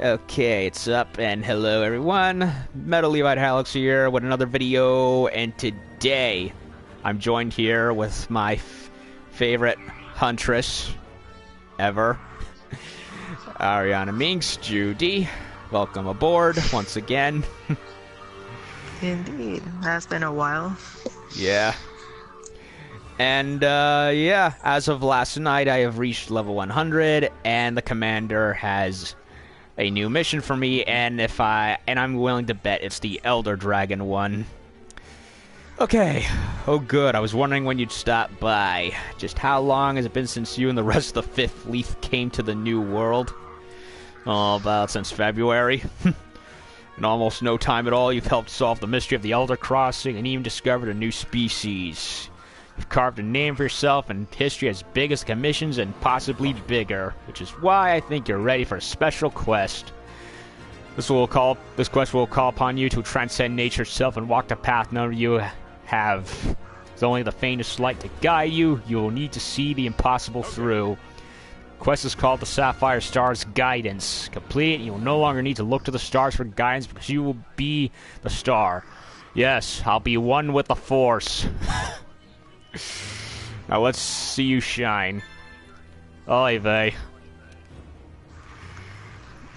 Okay, it's up, and hello everyone. Metal Levite Halix here with another video, and today I'm joined here with my favorite huntress ever, Ariana Minks. Judy, welcome aboard once again. Indeed, has been a while. Yeah. And, yeah, as of last night, I have reached level 100, and the commander has a new mission for me, and I'm willing to bet it's the Elder Dragon one. Okay. Oh, good. I was wondering when you'd stop by. Just how long has it been since you and the rest of the Fifth Leaf came to the New World? Oh, about since February. In almost no time at all, you've helped solve the mystery of the Elder Crossing and even discovered a new species. You've carved a name for yourself in history as big as commissions and possibly bigger, which is why I think you're ready for a special quest. This quest will call upon you to transcend nature itself and walk the path none of you have. With only the faintest light to guide you, you will need to see the impossible through. The quest is called the Sapphire Star's Guidance. Complete it, and you will no longer need to look to the stars for guidance because you will be the star. Yes, I'll be one with the Force. Now let's see you shine. Oy vey.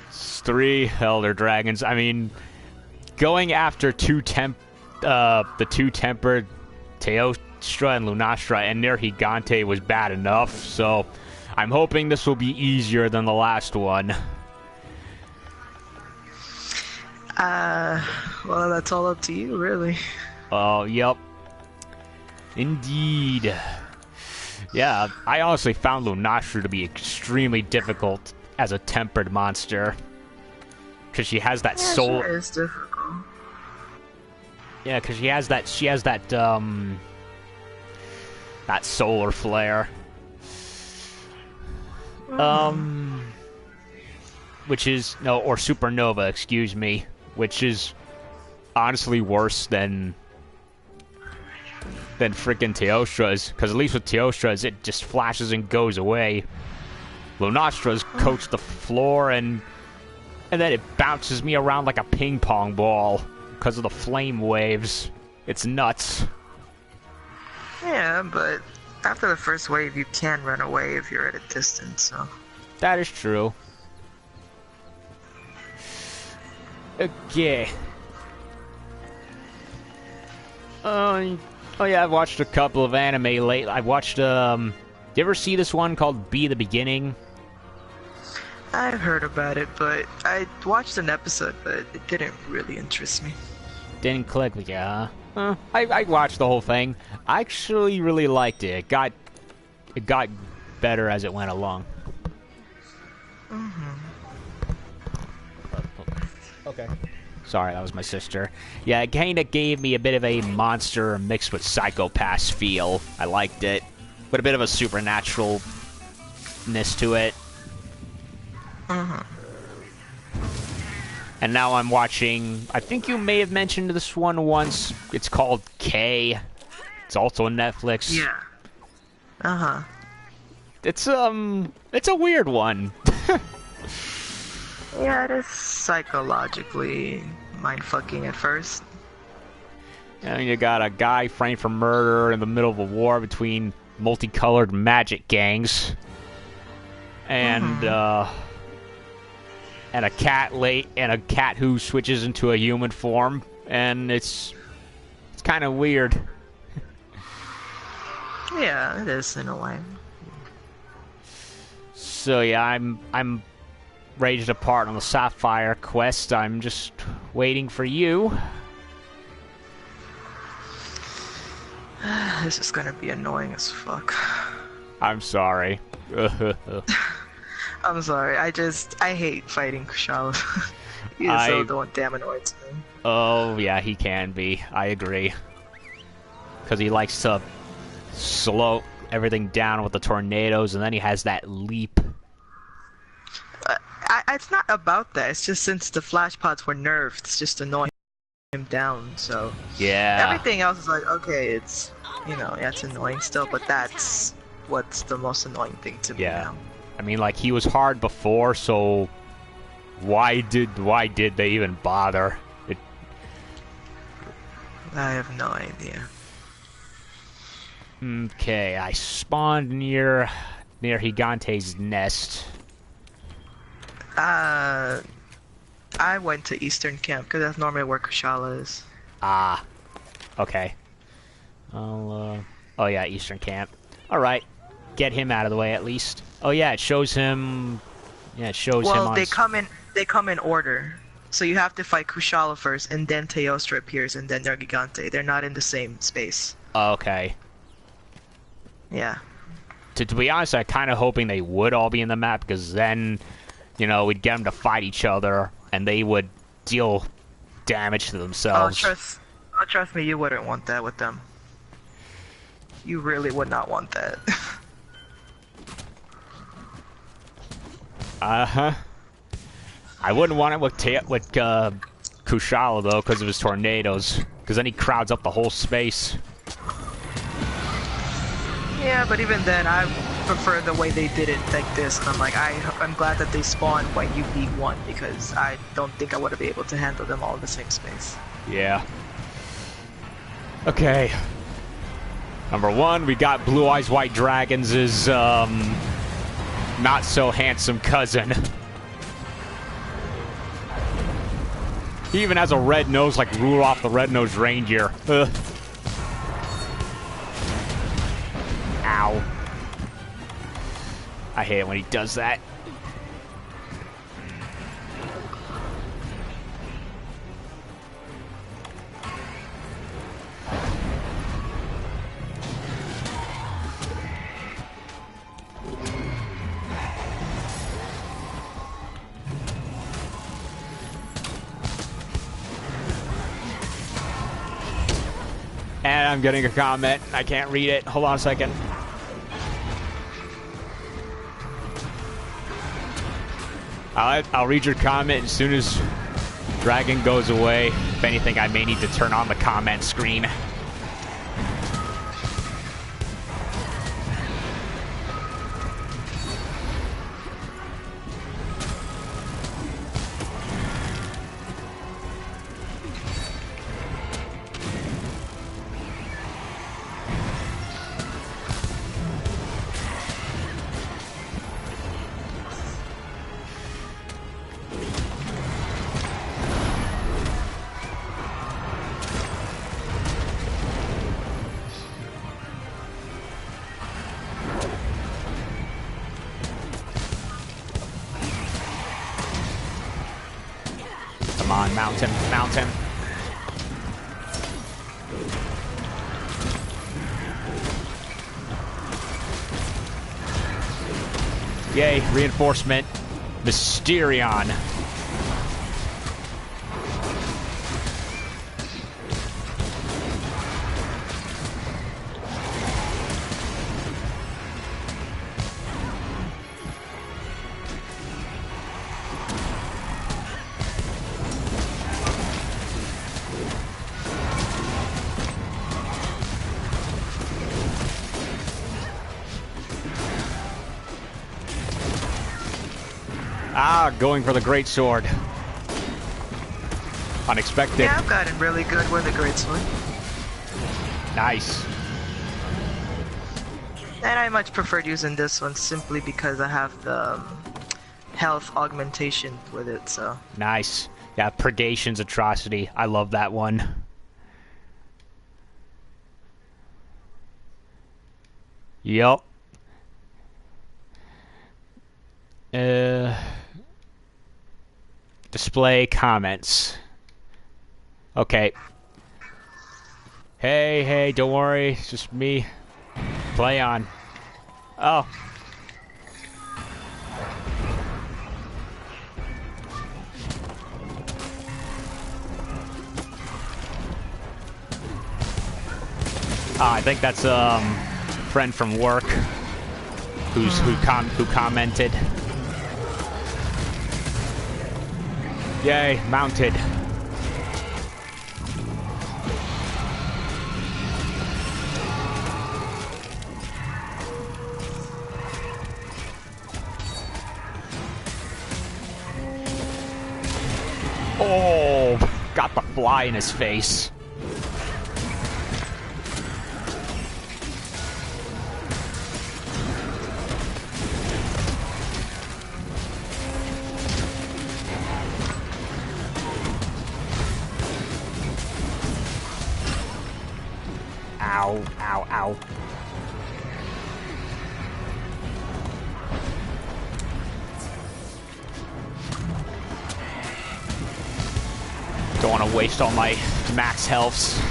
It's 3 Elder Dragons. I mean, going after the two tempered Teostra and Lunastra and their Gigante was bad enough, so I'm hoping this will be easier than the last one. Well, that's all up to you, really. Oh, yep. Indeed. Yeah, I honestly found Lunastra to be extremely difficult as a tempered monster. Because she has that soul. Sure is difficult. Yeah, because she has that that solar flare. Which is or supernova, excuse me, which is honestly worse than freaking Teostra's, because at least with Teostra's it just flashes and goes away. Lunastra's coats the floor and then it bounces me around like a ping pong ball because of the flame waves. It's nuts. Yeah, but after the first wave you can run away if you're at a distance, so... That is true. Okay. Oh yeah, I've watched a couple of anime lately. I've watched, you ever see this one called Be the Beginning? I've heard about it, but I watched an episode, but it didn't really interest me. Didn't click with you, huh? I watched the whole thing. I actually really liked it. It got better as it went along. Okay. Sorry, that was my sister. Yeah, it kind of gave me a bit of a monster mixed with psychopath feel. I liked it. With a bit of a supernaturalness to it. And now I'm watching... I think you may have mentioned this one once. It's called K. It's also on Netflix. Yeah. It's a weird one. Yeah, it is psychologically mind-fucking at first. And you got a guy framed for murder in the middle of a war between multicolored magic gangs. And, and a cat who switches into a human form. And it's kind of weird. Yeah, it is in a way. So yeah, I'm ready to depart on the Sapphire quest. I'm just waiting for you. This is gonna be annoying as fuck. I'm sorry. I'm sorry, I hate fighting Kushala. He is so damn annoying to me. Oh yeah, he can be. I agree. Because he likes to slow everything down with the tornadoes, and then he has that leap. It's not about that. It's just since the flash pods were nerfed, it's just annoying him down. So yeah, everything else is like okay, it's yeah, it's annoying still, but that's what's the most annoying thing to me now. I mean, like, he was hard before, so Why did they even bother? I have no idea. Okay, I spawned near Gigante's nest. I went to Eastern Camp because that's normally where Kushala is. Ah, okay. Oh yeah, Eastern Camp. All right, get him out of the way at least. Oh yeah, it shows him. Yeah, it shows him. Well, they come in order. So you have to fight Kushala first, and then Teostra appears, and then Nergigante. They're not in the same space. Okay. Yeah. To be honest, I'm kind of hoping they would all be in the map, because then, you know, we'd get them to fight each other, and they would deal damage to themselves. Trust me, you wouldn't want that with them. You really would not want that. Uh-huh. I wouldn't want it with Kushala, though, because of his tornadoes. Because then he crowds up the whole space. Yeah, but even then, I prefer the way they did it like this. And I'm like, I'm glad that they spawned when you beat one, because I don't think I would have been able to handle them all in the same space. Yeah. Okay. Number one, we got Blue Eyes White Dragons' not so handsome cousin. He even has a red nose like Rudolph the Red-Nosed Reindeer. Ugh. Ow. I hate it when he does that. And I'm getting a comment. I can't read it. Hold on a second. I'll read your comment as soon as Dragon goes away. If anything, I may need to turn on the comment screen. Come on, mount him, mount him. Yay, reinforcement. Mysterion. Ah, going for the great sword. Unexpected. Yeah, I've gotten really good with the greatsword. Nice. And I much preferred using this one simply because I have the health augmentation with it, so. Nice. Yeah, Purgation's Atrocity. I love that one. Yup. Display comments. Okay. Hey, don't worry. It's just me. Play on. Oh. I think that's friend from work who commented. Yay, mounted. Oh, got the fly in his face. Ow, ow, ow. Don't want to waste all my max healths.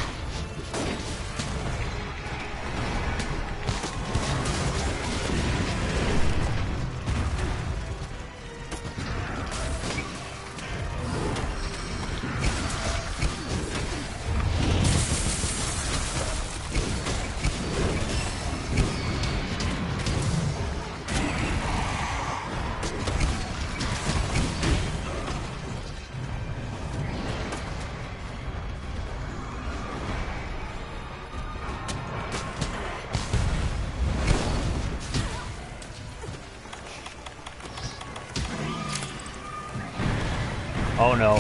Oh no.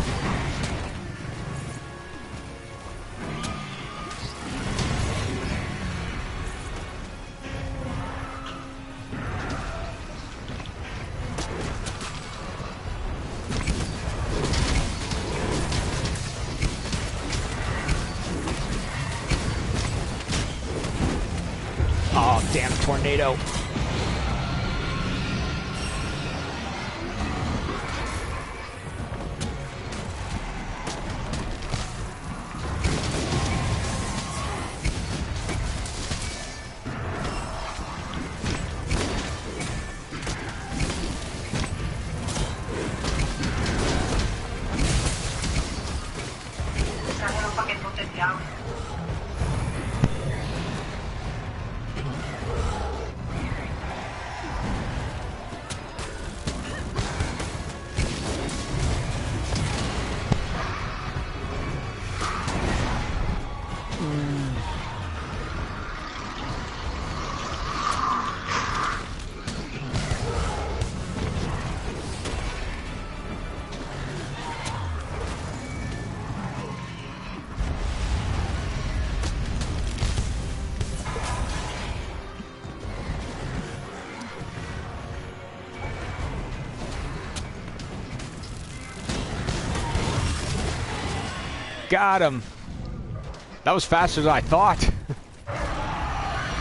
Oh, damn tornado. Got him. That was faster than I thought.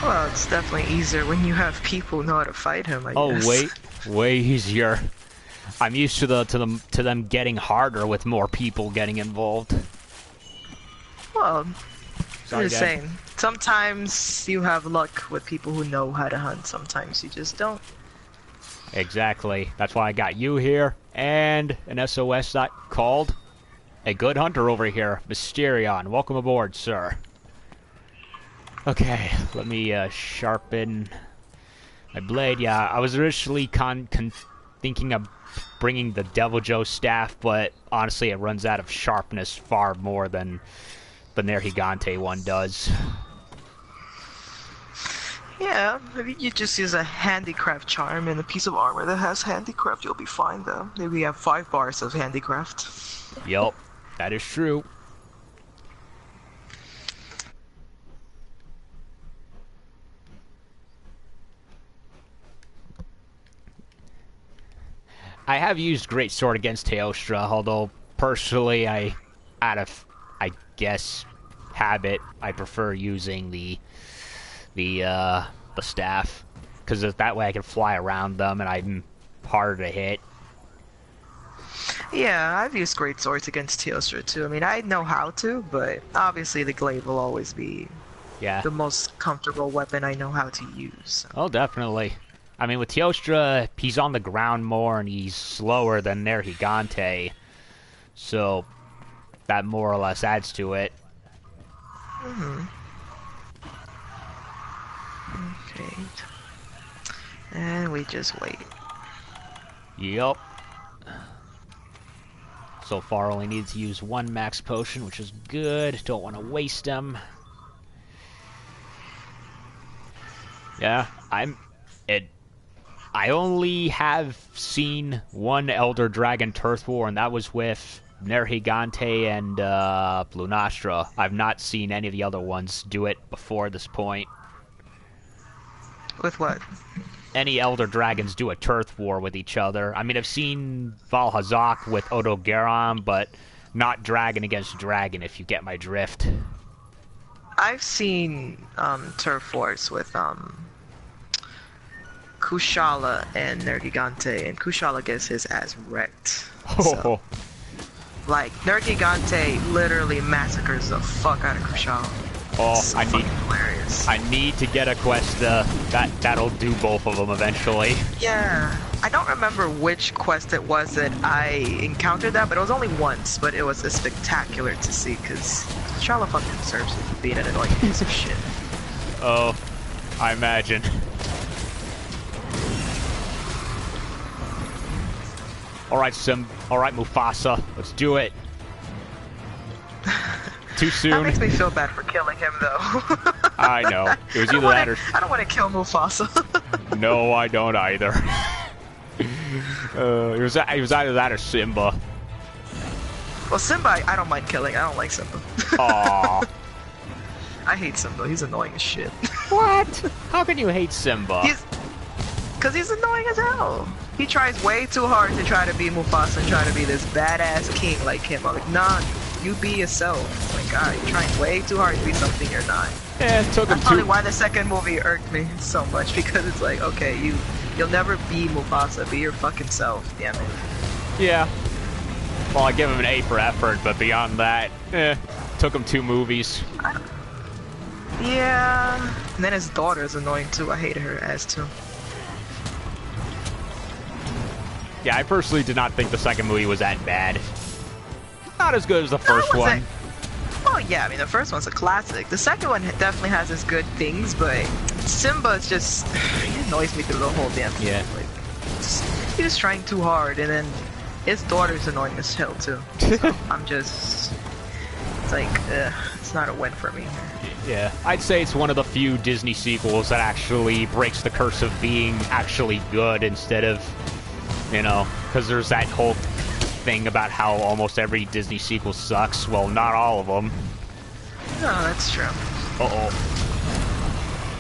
Well, it's definitely easier when you have people who know how to fight him, I guess. Oh, way easier. I'm used to them getting harder with more people getting involved. Well, Sorry, I'm just Dad. saying, sometimes you have luck with people who know how to hunt, sometimes you just don't. Exactly. That's why I got you here, and an SOS that called a good hunter over here, Mysterion. Welcome aboard, sir. Okay, let me sharpen my blade. Yeah, I was originally thinking of bringing the Devil Joe staff, but honestly, it runs out of sharpness far more than the Nergigante one does. Yeah, maybe you just use a handicraft charm and a piece of armor that has handicraft, you'll be fine though. Maybe you have 5 bars of handicraft. Yup, that is true. I have used Greatsword against Teostra, although personally, I guess, habit, I prefer using the staff, because that way I can fly around them and I'm harder to hit. Yeah, I've used great swords against Teostra too. I mean, I know how to, but obviously the glaive will always be Yeah. the most comfortable weapon I know how to use. So. Oh, definitely. I mean, with Teostra, he's on the ground more and he's slower than Nergigante, so that more or less adds to it. Okay. And we just wait. Yup. So far, only need to use 1 max potion, which is good. Don't want to waste them. Yeah, I only have seen 1 Elder Dragon Turf War, and that was with Nergigante and Lunastra. I've not seen any of the other ones do it before this point. With what? Any Elder Dragons do a turf war with each other. I mean, I've seen Valhazak with Odogaron, but not dragon against dragon, if you get my drift. I've seen turf wars with Kushala and Nergigante, and Kushala gets his ass wrecked. So, like, Nergigante literally massacres the fuck out of Kushala. Oh, so hilarious. I need to get a quest that'll do both of them eventually. Yeah, I don't remember which quest it was that I encountered that, but it was only once. But it was spectacular to see because Kushala fucking deserves to be an annoying piece of shit. Oh, I imagine. All right, Mufasa, let's do it. Too soon. That makes me feel bad for killing him, though. I know. It was either that or... I don't want to kill Mufasa. No, I don't either. It was either that or Simba. Well, Simba, I don't mind killing. I don't like Simba. Aww. I hate Simba. He's annoying as shit. What? How can you hate Simba? Because he's annoying as hell. He tries way too hard to try to be Mufasa and try to be this badass king like him. I'm like, nah, you be yourself. Like, God, you're trying way too hard to be something you're not. Yeah, it took him That's probably why the second movie irked me so much, because it's like, okay, you'll never be Mufasa. Be your fucking self, damn it. Yeah. Well, I give him an A for effort, but beyond that, took him 2 movies. Yeah. And then his daughter's annoying too. I hated her ass too. Yeah, I personally did not think the second movie was that bad. Not as good as the first one. Well, yeah, I mean, the first one's a classic. The second one definitely has its good things, but Simba's just... he annoys me through the whole damn thing. Yeah. Like, he's just trying too hard, and then his daughter's annoying as hell, too. So I'm just... It's like, it's not a win for me. Yeah, I'd say it's one of the few Disney sequels that actually breaks the curse of being actually good instead of, you know, because there's that whole thing about how almost every Disney sequel sucks. Well, not all of them. No, that's true. Uh-oh.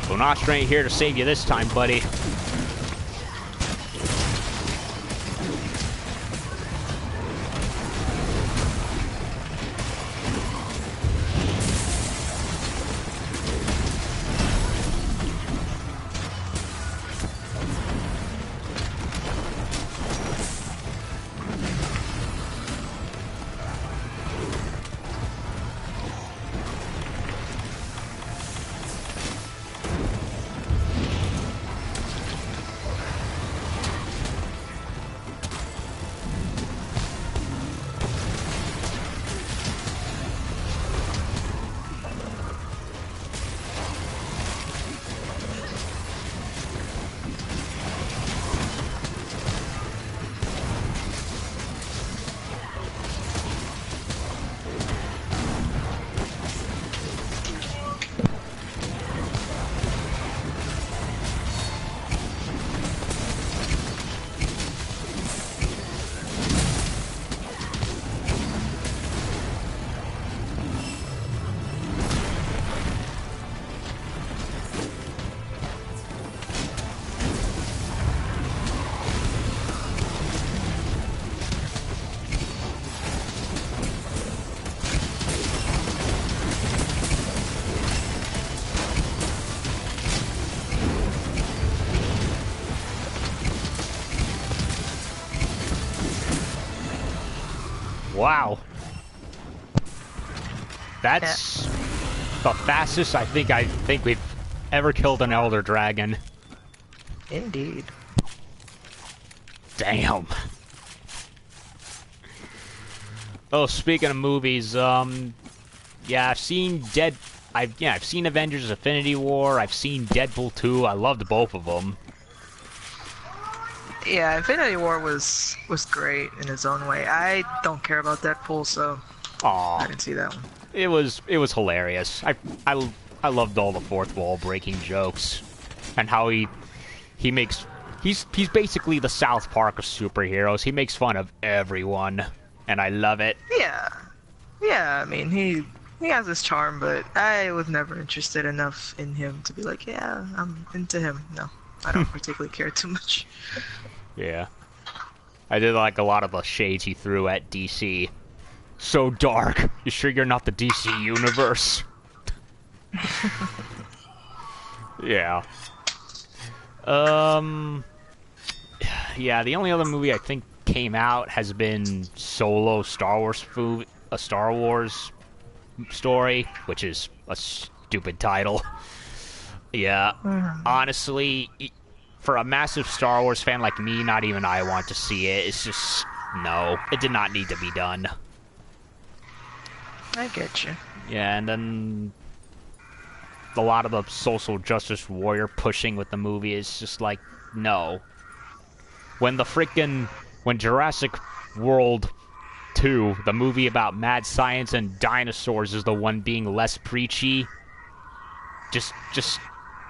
Lunastra ain't here to save you this time, buddy. Wow. That's the fastest I think we've ever killed an Elder Dragon. Indeed. Damn. Oh, speaking of movies, yeah, I've seen I've seen Avengers: Infinity War. I've seen Deadpool 2. I loved both of them. Yeah, Infinity War was great in its own way. I don't care about Deadpool, so Aww. I didn't see that one. It was hilarious. I loved all the fourth wall breaking jokes, and how he's basically the South Park of superheroes. He makes fun of everyone. and I love it. Yeah. Yeah, I mean, he has his charm, but I was never interested enough in him to be like, yeah, I'm into him. No, I don't particularly care too much. Yeah. I did like a lot of the shades he threw at DC. So dark. You sure you're not the DC universe? Yeah. Yeah, the only other movie I think came out has been Solo, a Star Wars story, which is a stupid title. Yeah, honestly, for a massive Star Wars fan like me, not even I want to see it. It's just, no, it did not need to be done. I get you. Yeah, and then a lot of the social justice warrior pushing with the movie is just like, no. When Jurassic World 2, the movie about mad science and dinosaurs, is the one being less preachy, just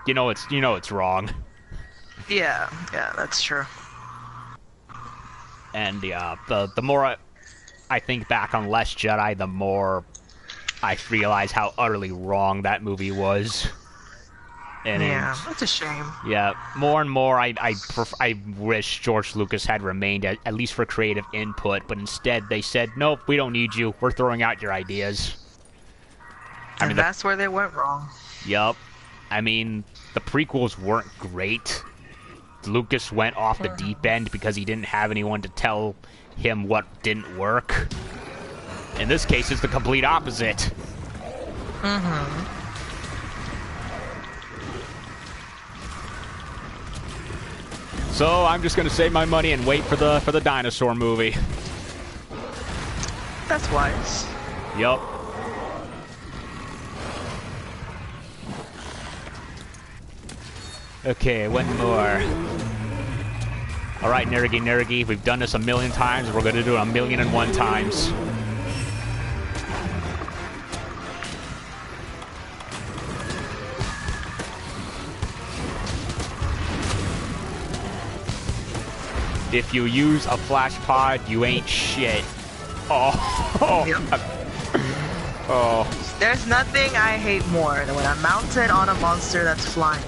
it's wrong. Yeah, that's true. And yeah, the more I think back on Last Jedi, the more I realize how utterly wrong that movie was. And yeah, that's a shame. Yeah, more and more I wish George Lucas had remained at least for creative input, but instead they said, nope, we don't need you. We're throwing out your ideas. And that's where they went wrong. Yup. I mean, the prequels weren't great. Lucas went off the deep end because he didn't have anyone to tell him what didn't work. In this case, it's the complete opposite. So I'm just gonna save my money and wait for the dinosaur movie. That's wise. Yup. Okay, one more. Alright, Nerigi, we've done this a million times. We're gonna do it 1,000,001 times. If you use a flash pod, you ain't shit. Oh. Yep. Oh. There's nothing I hate more than when I'm mounted on a monster that's flying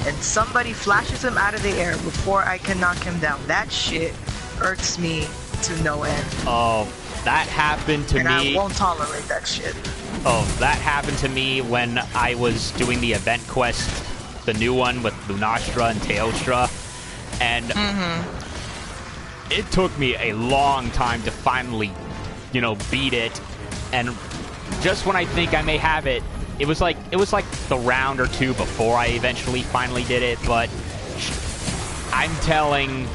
and somebody flashes him out of the air before I can knock him down. That shit irks me to no end. Oh, that happened to me. And I won't tolerate that shit. Oh, that happened to me when I was doing the event quest, the new one with Lunastra and Teostra, and it took me a long time to finally, beat it. And just when I think I may have it, it was like the round or two before I eventually finally did it. But I'm trying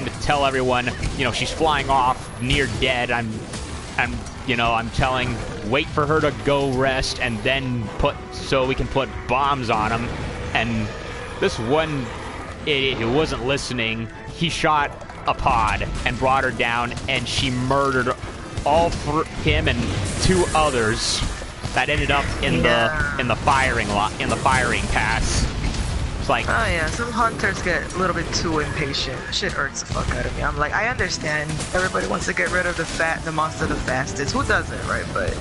to tell everyone, she's flying off near dead. I'm telling, wait for her to go rest, and then so we can put bombs on them. And this one idiot who wasn't listening, he shot a pod and brought her down, and she murdered him and 2 others that ended up in the firing pass. It's like, oh yeah, some hunters get a little bit too impatient. Shit irks the fuck out of me. I'm like, I understand everybody wants to get rid of the monster the fastest. Who doesn't, right? But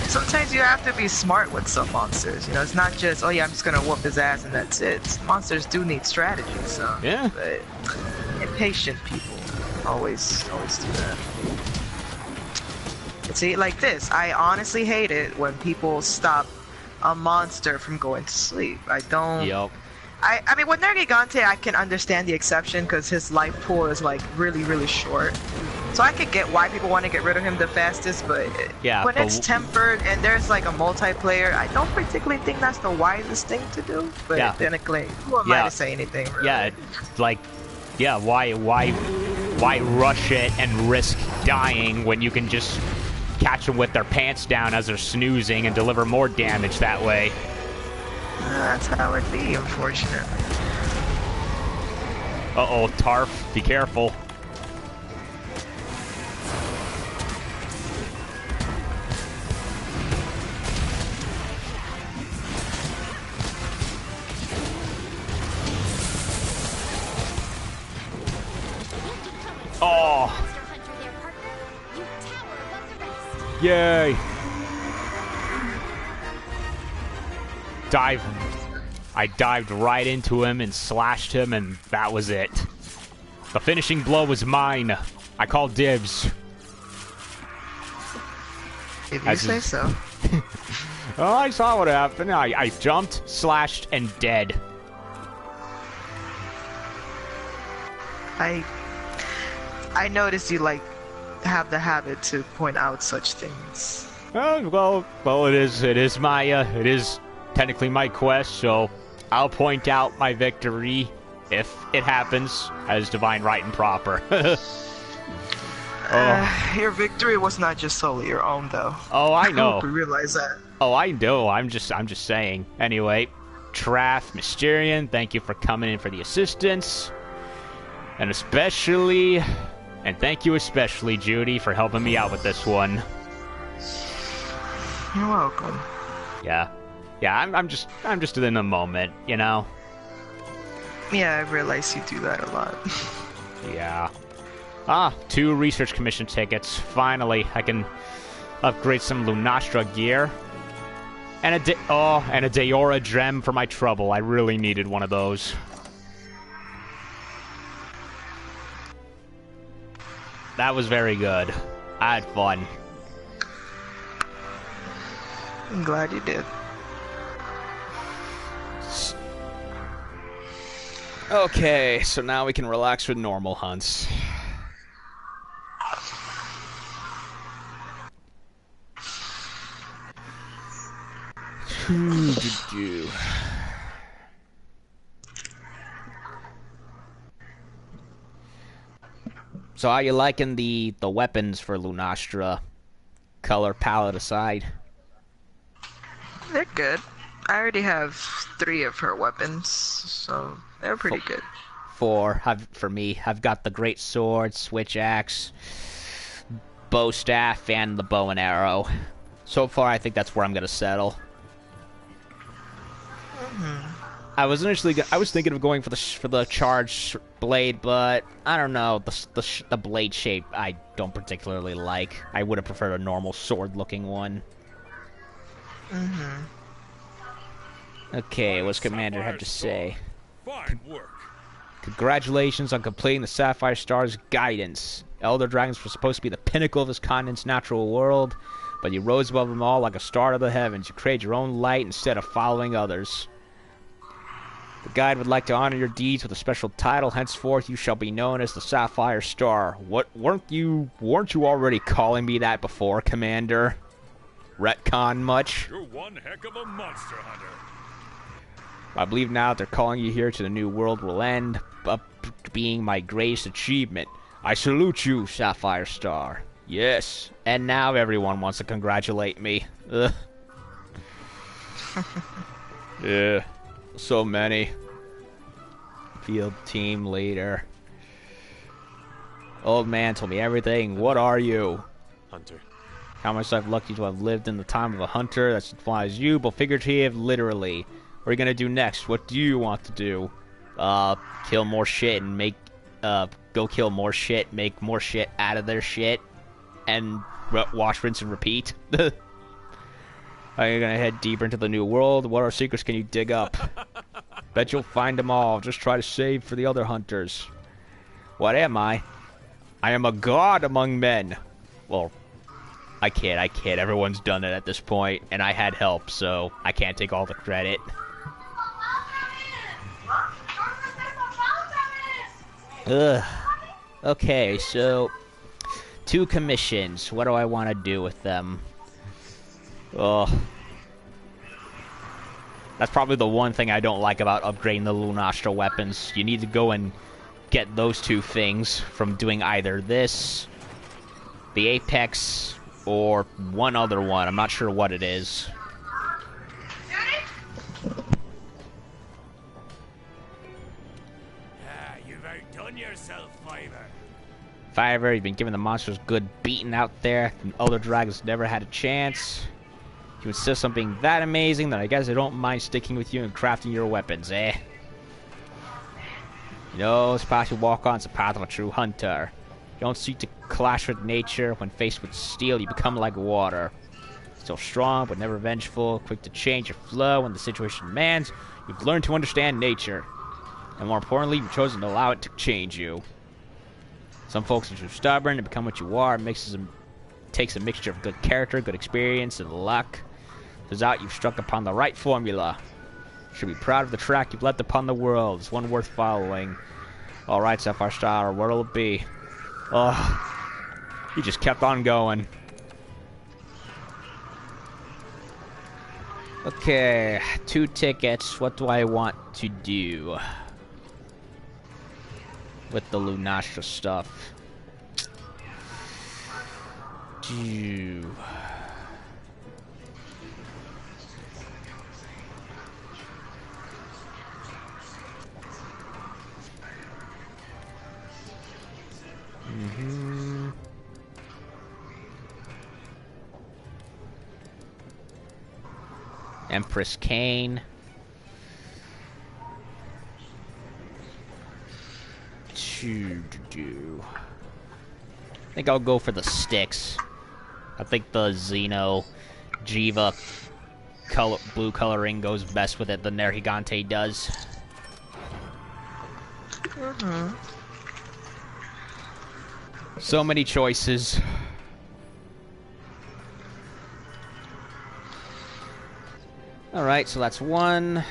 sometimes you have to be smart with some monsters. It's not just, oh yeah, I'm just gonna whoop his ass and that's it. Monsters do need strategy. So yeah. But impatient people always do that. See, like this, I honestly hate it when people stop a monster from going to sleep. I don't. Yep. I mean, with Nergigante, I can understand the exception because his life pool is like really, really short. So I could get why people want to get rid of him the fastest, but when it's tempered and there's like a multiplayer, I don't particularly think that's the wisest thing to do. But then again, who am I to say anything? Really? Yeah, like, why rush it and risk dying when you can just catch them with their pants down as they're snoozing and deliver more damage that way? That's how it be, unfortunately. Uh-oh, Tarf, be careful. Oh. Yay! I dived right into him and slashed him, and that was it. The finishing blow was mine. I called dibs. If you say so. Oh, I saw what happened. I jumped, slashed, and dead. I noticed you like have the habit to point out such things. Well, it is my it is technically my quest, so I'll point out my victory if it happens as divine right and proper. Your victory was not just solely your own, though. Oh, I know. I hope you realize that. Oh, I know. I'm just saying. Anyway, Traff, Mysterian, thank you for coming in for the assistance. And thank you especially, Judy, for helping me out with this one. You're welcome. Yeah, I'm just in the moment, you know. Yeah, I realize you do that a lot. Yeah. 2 research commission tickets. Finally, I can upgrade some Lunastra gear. And a Deora gem for my trouble. I really needed one of those. That was very good. I had fun. I'm glad you did. Okay, so now we can relax with normal hunts. So how you liking the weapons for Lunastra? Color palette aside. They're good. I already have 3 of her weapons, so they're pretty good. 4. For me, I've got the great sword, switch axe, bow staff, and the bow and arrow. So far, I think that's where I'm gonna settle. I was thinking of going for the charged blade, but I don't know, the blade shape I don't particularly like. I would have preferred a normal sword-looking one. Okay, what's Commander have to say? Fine work. Congratulations on completing the Sapphire Star's guidance. Elder dragons were supposed to be the pinnacle of this continent's natural world, but you rose above them all like a star of the heavens. You created your own light instead of following others. The guide would like to honor your deeds with a special title. Henceforth, you shall be known as the Sapphire Star. Weren't you already calling me that before, Commander? Retcon much? You're one heck of a monster hunter. I believe now that they're calling you here to the new world will end up being my greatest achievement. I salute you, Sapphire Star. Yes, and now everyone wants to congratulate me. Ugh. Yeah. So many. Field team leader. Old man told me everything. What are you? Hunter. Count myself lucky to have lived in the time of a hunter. That implies you, but figurative, literally. What are you gonna do next? What do you want to do? Kill more shit and make, go kill more shit, make more shit out of their shit, and wash, rinse, and repeat? Are you gonna head deeper into the new world? What other secrets can you dig up? Bet you'll find them all. Just try to save for the other hunters. What am I? I am a god among men. Well, I kid. Everyone's done it at this point, and I had help, so I can't take all the credit. Ugh. Okay, so 2 commissions. What do I want to do with them? Oh. That's probably the one thing I don't like about upgrading the Lunastra weapons. You need to go and get those 2 things from doing either this, the Apex, or one other one. I'm not sure what it is. You've outdone yourself, Fiver. Fiver, you've been giving the monsters good beating out there. The other dragons never had a chance. You insist on being that amazing that I guess I don't mind sticking with you and crafting your weapons, eh? You know, this path you walk on is the path of a true hunter. don't seek to clash with nature. When faced with steel, you become like water. Still strong, but never vengeful. Quick to change your flow when the situation demands. You've learned to understand nature. And more importantly, you've chosen to allow it to change you. Some folks are too stubborn to become what you are. It takes a mixture of good character, good experience, and luck. Turns out you've struck upon the right formula. You should be proud of the track you've left upon the world. It's one worth following. Alright, Sapphire Star, what'll it be? Oh, he just kept on going. Okay, 2 tickets. What do I want to do with the Lunastra stuff? Empress Kane. I think I'll go for the sticks. I think the Xeno Jiva blue coloring goes best with it than their Gigante does. So many choices. Alright, so that's 1.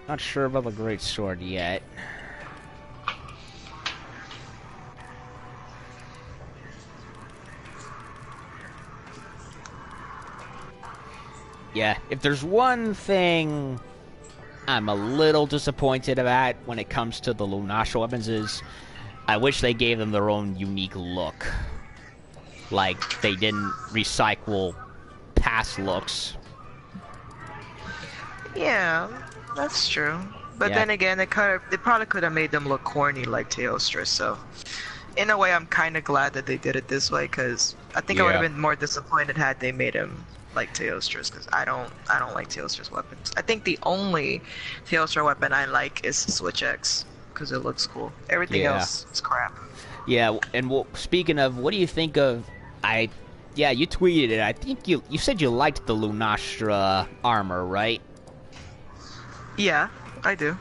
Not sure about the Great Sword yet. Yeah, if there's one thing I'm a little disappointed about when it comes to the Lunastra weapons is I wish they gave them their own unique look. Like, they didn't recycle past looks. Yeah, that's true. But then again, they probably could have made them look corny like Teostra, so in a way I'm kind of glad that they did it this way, because I think I would have been more disappointed had they made him like Teostra's, because I don't like Teostra's weapons. I think the only Teostra weapon I like is Switch X, because it looks cool. Everything else is crap. Yeah, and speaking of, what do you think of... Yeah, you tweeted it. I think you said you liked the Lunastra armor, right? Yeah, I do.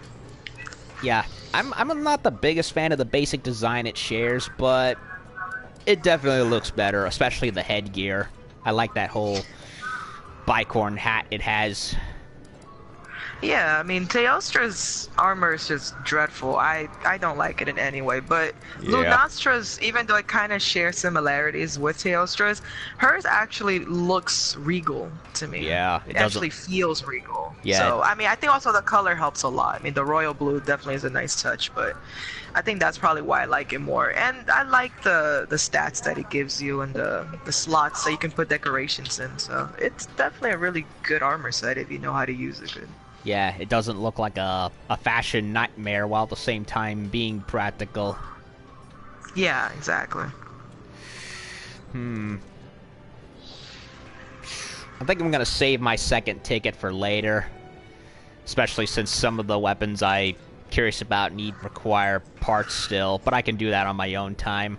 Yeah, I'm not the biggest fan of the basic design it shares, but it definitely looks better, especially the headgear. I like that whole bicorn hat it has. Yeah, I mean, Teostra's armor is just dreadful. I don't like it in any way, but Lunastra's, even though it kind of shares similarities with Teostra's, hers actually looks regal to me. Yeah, it actually feels regal. Yeah. So, I mean, I think also the color helps a lot. I mean, the royal blue definitely is a nice touch, but I think that's probably why I like it more. And I like the stats that it gives you and the slots that you can put decorations in. So, it's definitely a really good armor set if you know how to use it good. Yeah, it doesn't look like a fashion nightmare while at the same time being practical. Yeah, exactly. I think I'm gonna save my second ticket for later. Especially since some of the weapons I'm curious about require parts still, but I can do that on my own time.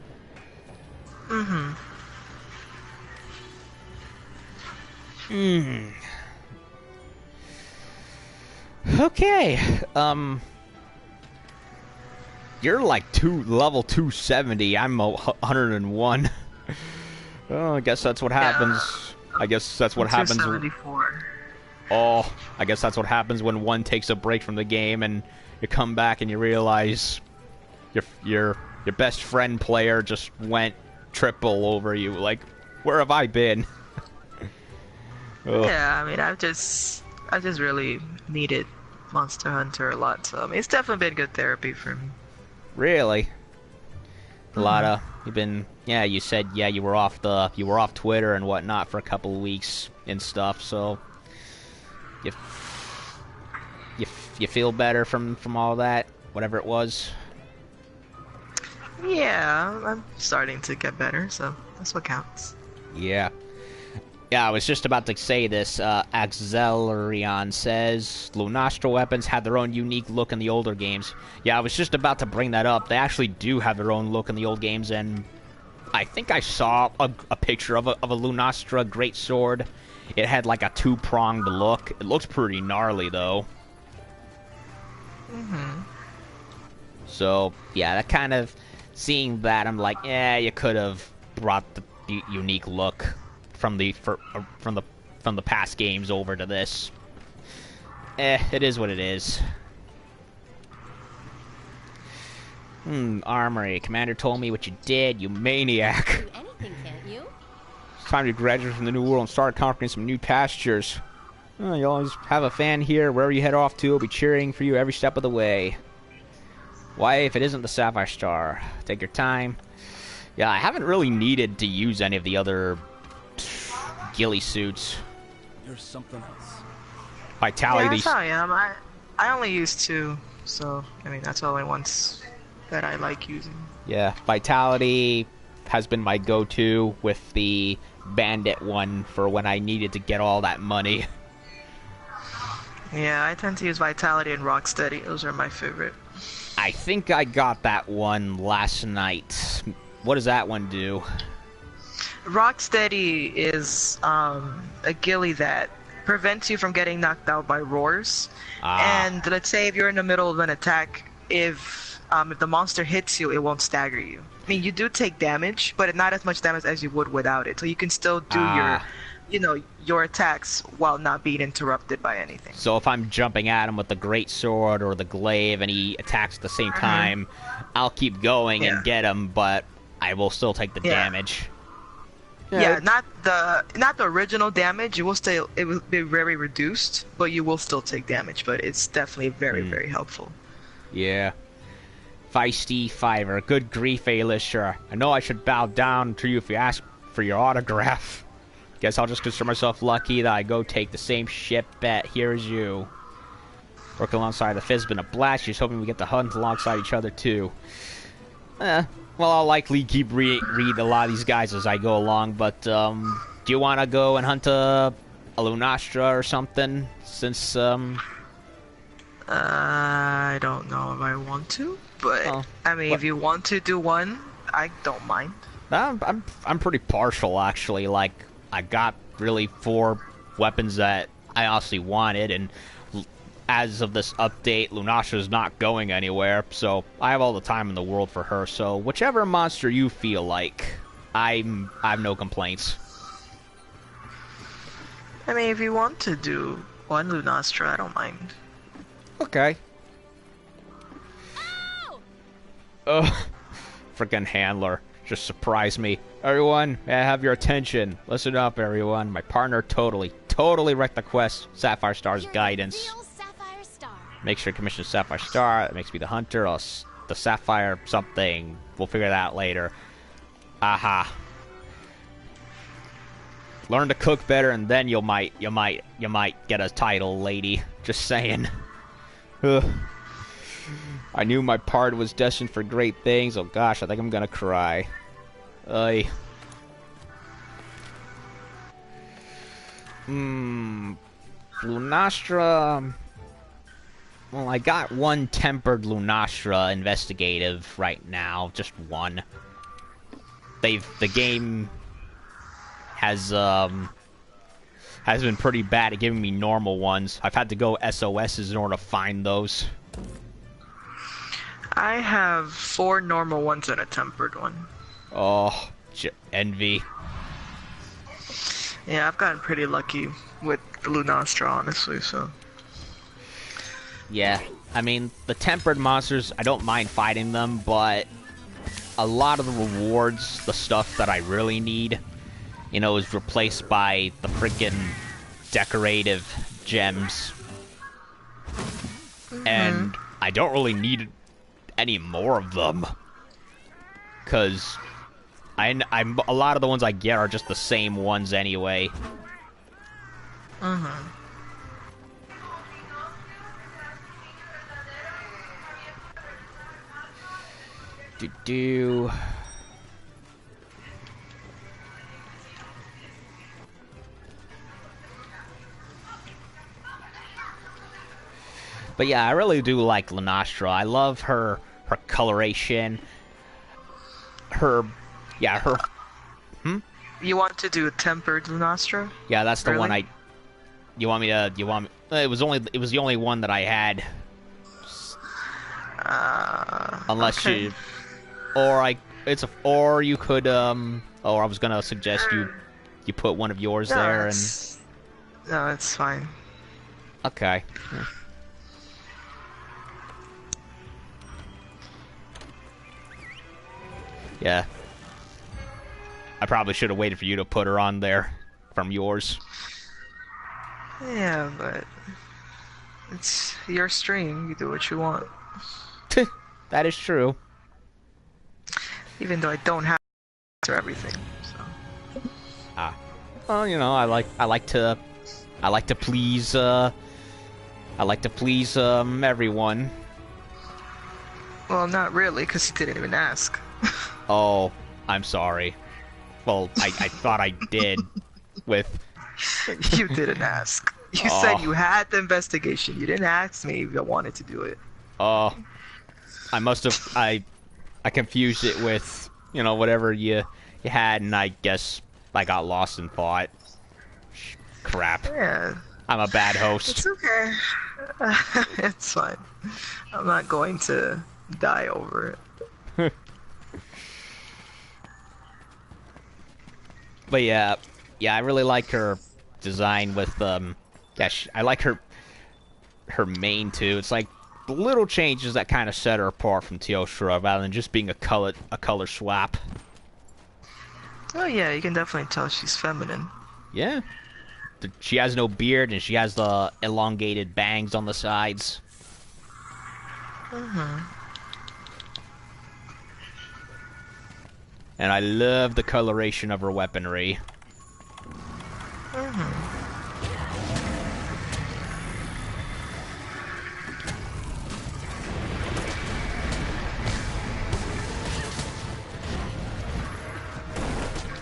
Okay, you're like level 270. I'm 101. Oh, I guess that's what happens. I guess that's what happens. 274. Oh, I guess that's what happens when one takes a break from the game and you come back and you realize your best friend player just went triple over you. Like, where have I been? Yeah, I mean, I've just really needed Monster Hunter a lot, so I mean, it's definitely been good therapy for me. Really? A lot of you said you were off Twitter and whatnot for a couple of weeks and stuff, so you feel better from all that, whatever it was. Yeah, I'm starting to get better, so that's what counts. Yeah. Yeah, I was just about to say this. Axelerion says Lunastra weapons had their own unique look in the older games. Yeah, I was just about to bring that up. They actually do have their own look in the old games, and I think I saw a picture of a Lunastra greatsword. It had like a two-pronged look. It looks pretty gnarly, though. Mm-hmm. So, yeah, that kind of... Seeing that, I'm like, yeah, you could have brought the unique look from the past games over to this. It is what it is. Armory. Commander told me what you did, you maniac. Do anything, can't you? It's time to graduate from the new world and start conquering some new pastures. You always have a fan here. Wherever you head off to, we'll be cheering for you every step of the way. Why, if it isn't the Sapphire Star? Take your time. Yeah, I haven't really needed to use any of the other ghillie suits. There's something else. Vitality. Yeah, that's how I am. I only use 2, so I mean that's the only ones that I like using. Yeah, Vitality has been my go-to with the Bandit one for when I needed to get all that money. Yeah, I tend to use Vitality and Rocksteady. Those are my favorite. I think I got that one last night. What does that one do? Rocksteady is a ghillie that prevents you from getting knocked out by roars. And let's say if you're in the middle of an attack, if the monster hits you, it won't stagger you. I mean, you do take damage, but not as much damage as you would without it. So you can still do your attacks while not being interrupted by anything. So if I'm jumping at him with the great sword or the glaive and he attacks at the same time, I'll keep going and get him, but I will still take the damage. Yeah, not the original damage. It will be very reduced, but you will still take damage. But it's definitely very, very helpful. Yeah. Feisty Fiver. Good grief, Alisher. I know I should bow down to you if you ask for your autograph. Guess I'll just consider myself lucky that I go take the same ship bet here as you. Working alongside the Fizz has been a blast. Just hoping we get to hunt alongside each other too. Well, I'll likely keep read a lot of these guys as I go along, but do you want to go and hunt a Lunastra or something? Since I don't know if I want to, but I mean, if you want to do one, I don't mind. I'm pretty partial actually. Like, I got really 4 weapons that I honestly wanted, and as of this update, Lunastra's not going anywhere, so I have all the time in the world for her. So whichever monster you feel like, I have no complaints. I mean, if you want to do one Lunastra, I don't mind. Okay. Freaking handler. Just surprised me. Everyone, may I have your attention? Listen up, everyone. My partner totally wrecked the quest. Sapphire Star's guidance. Sapphire Star. Make sure to commission Sapphire Star. That makes me the hunter. Or the Sapphire something. We'll figure that out later. Aha. Learn to cook better, and then you might get a title, lady. Just saying. Ugh. I knew my part was destined for great things. Oh gosh, I think I'm gonna cry. Lunastra. Well, I got one tempered Lunastra investigative right now, just one. The game has been pretty bad at giving me normal ones. I've had to go SOSs in order to find those. I have 4 normal ones and a tempered one. Oh, envy. Yeah, I've gotten pretty lucky with the Lunastra, honestly, so. Yeah, I mean, the tempered monsters, I don't mind fighting them, but a lot of the rewards, the stuff that I really need, is replaced by the freaking decorative gems. And I don't really need any more of them, because I'm a lot of the ones I get are just the same ones anyway. Do. But yeah, I really do like Lunastra. I love her coloration. Her You want to do tempered Lunastra? yeah, that's the one Really? you want me to it was the only one that I had. Unless okay. you or you could or I was gonna suggest you put one of yours there and No, it's fine. okay. Yeah. I probably should have waited for you to put her on there from yours. Yeah, but it's your stream. You do what you want. That is true. Even though I don't have to answer everything. So. Well, you know, I like to please everyone. Well, not really, because you didn't even ask. Oh, I'm sorry. Well, I thought I did with You didn't ask. You Oh. said you had the investigation. You didn't ask me if I wanted to do it. oh, I must have I confused it with, you know, whatever you had, and I guess I got lost in thought. Crap. Yeah, I'm a bad host. it's okay. It's fine. I'm not going to die over it. But yeah, I really like her design with I like her main too. It's like the little changes that kind of set her apart from Teostra rather than just being a color swap. Oh yeah, you can definitely tell she's feminine. Yeah. She has no beard and she has the elongated bangs on the sides. And I love the coloration of her weaponry.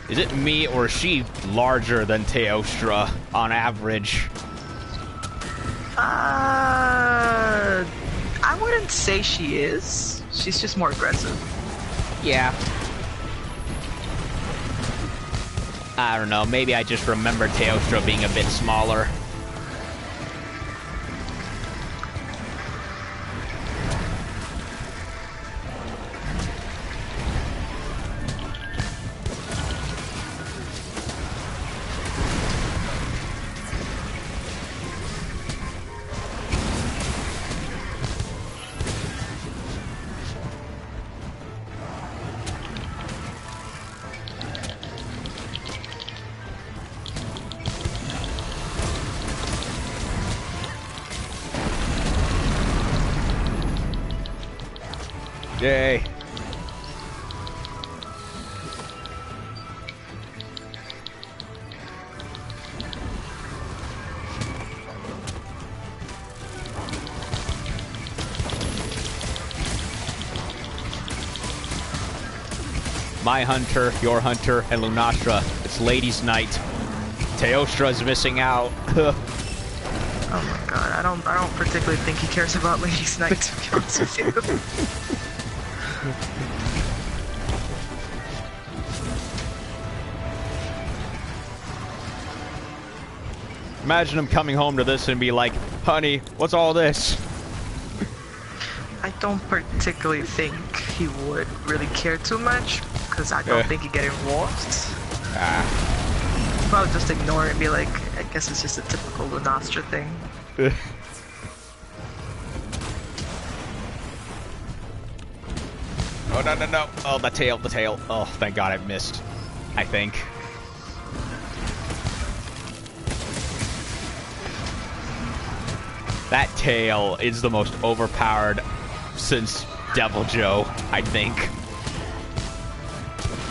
Is it me or is she larger than Teostra on average? I wouldn't say she is. She's just more aggressive. Yeah. I don't know, maybe I just remember Teostra being a bit smaller. Yay. My hunter, your hunter, and Lunastra. It's ladies' night. Teostra's missing out. Oh my god, I don't particularly think he cares about Ladies' Night, to be honest with you. Imagine him coming home to this and be like, honey, what's all this? I don't particularly think he would really care too much, because I don't think he'd get involved. Probably just ignore it and be like, I guess it's just a typical Lunastra thing. Oh, no. Oh, the tail. Oh, thank God I missed. I think. That tail is the most overpowered since Devil Joe, I think.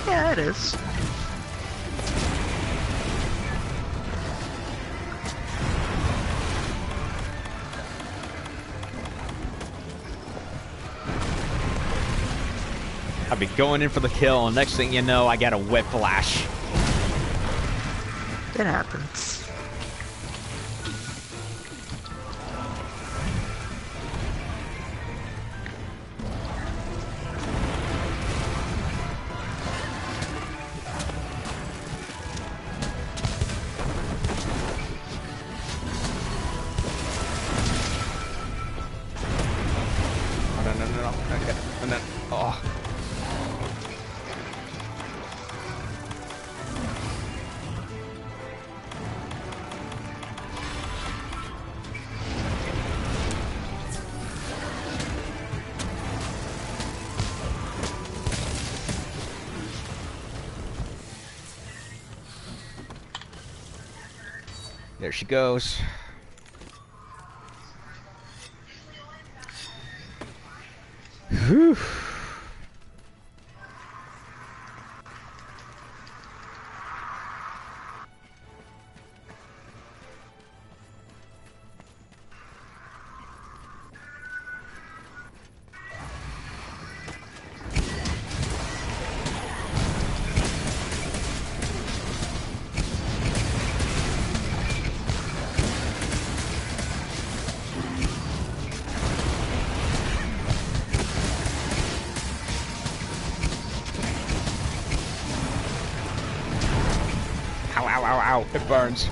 Yeah, it is. I've been going in for the kill, and next thing you know, I got a whiplash. It happens. No. Okay. And then, oh. There she goes. Whew. Ow, it burns.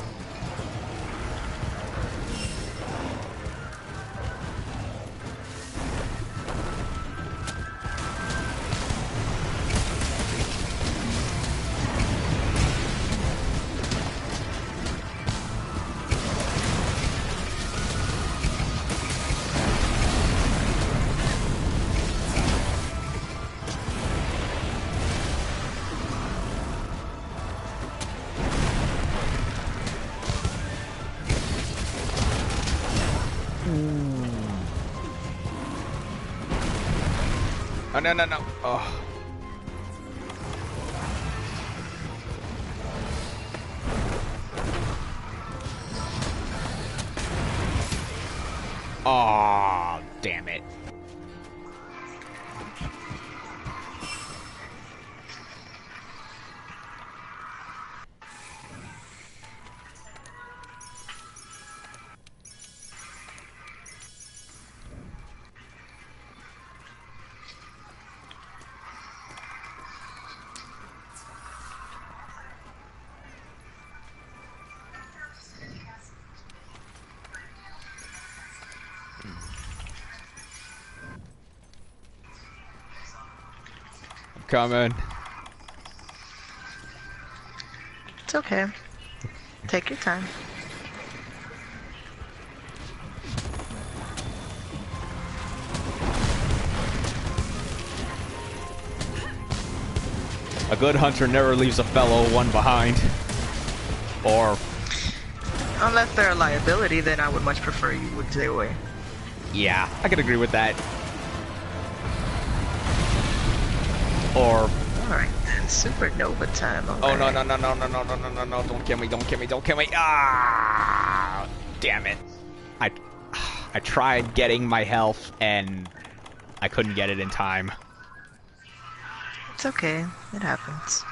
Oh, no. Oh. Oh, damn it. Coming. It's okay. Take your time. A good hunter never leaves a fellow one behind. Or... Unless they're a liability, then I would much prefer you would stay away. yeah, I could agree with that. Or... Alright then, supernova time. oh, no, don't kill me. Ah, damn it. I tried getting my health, and I couldn't get it in time. It's okay, it happens.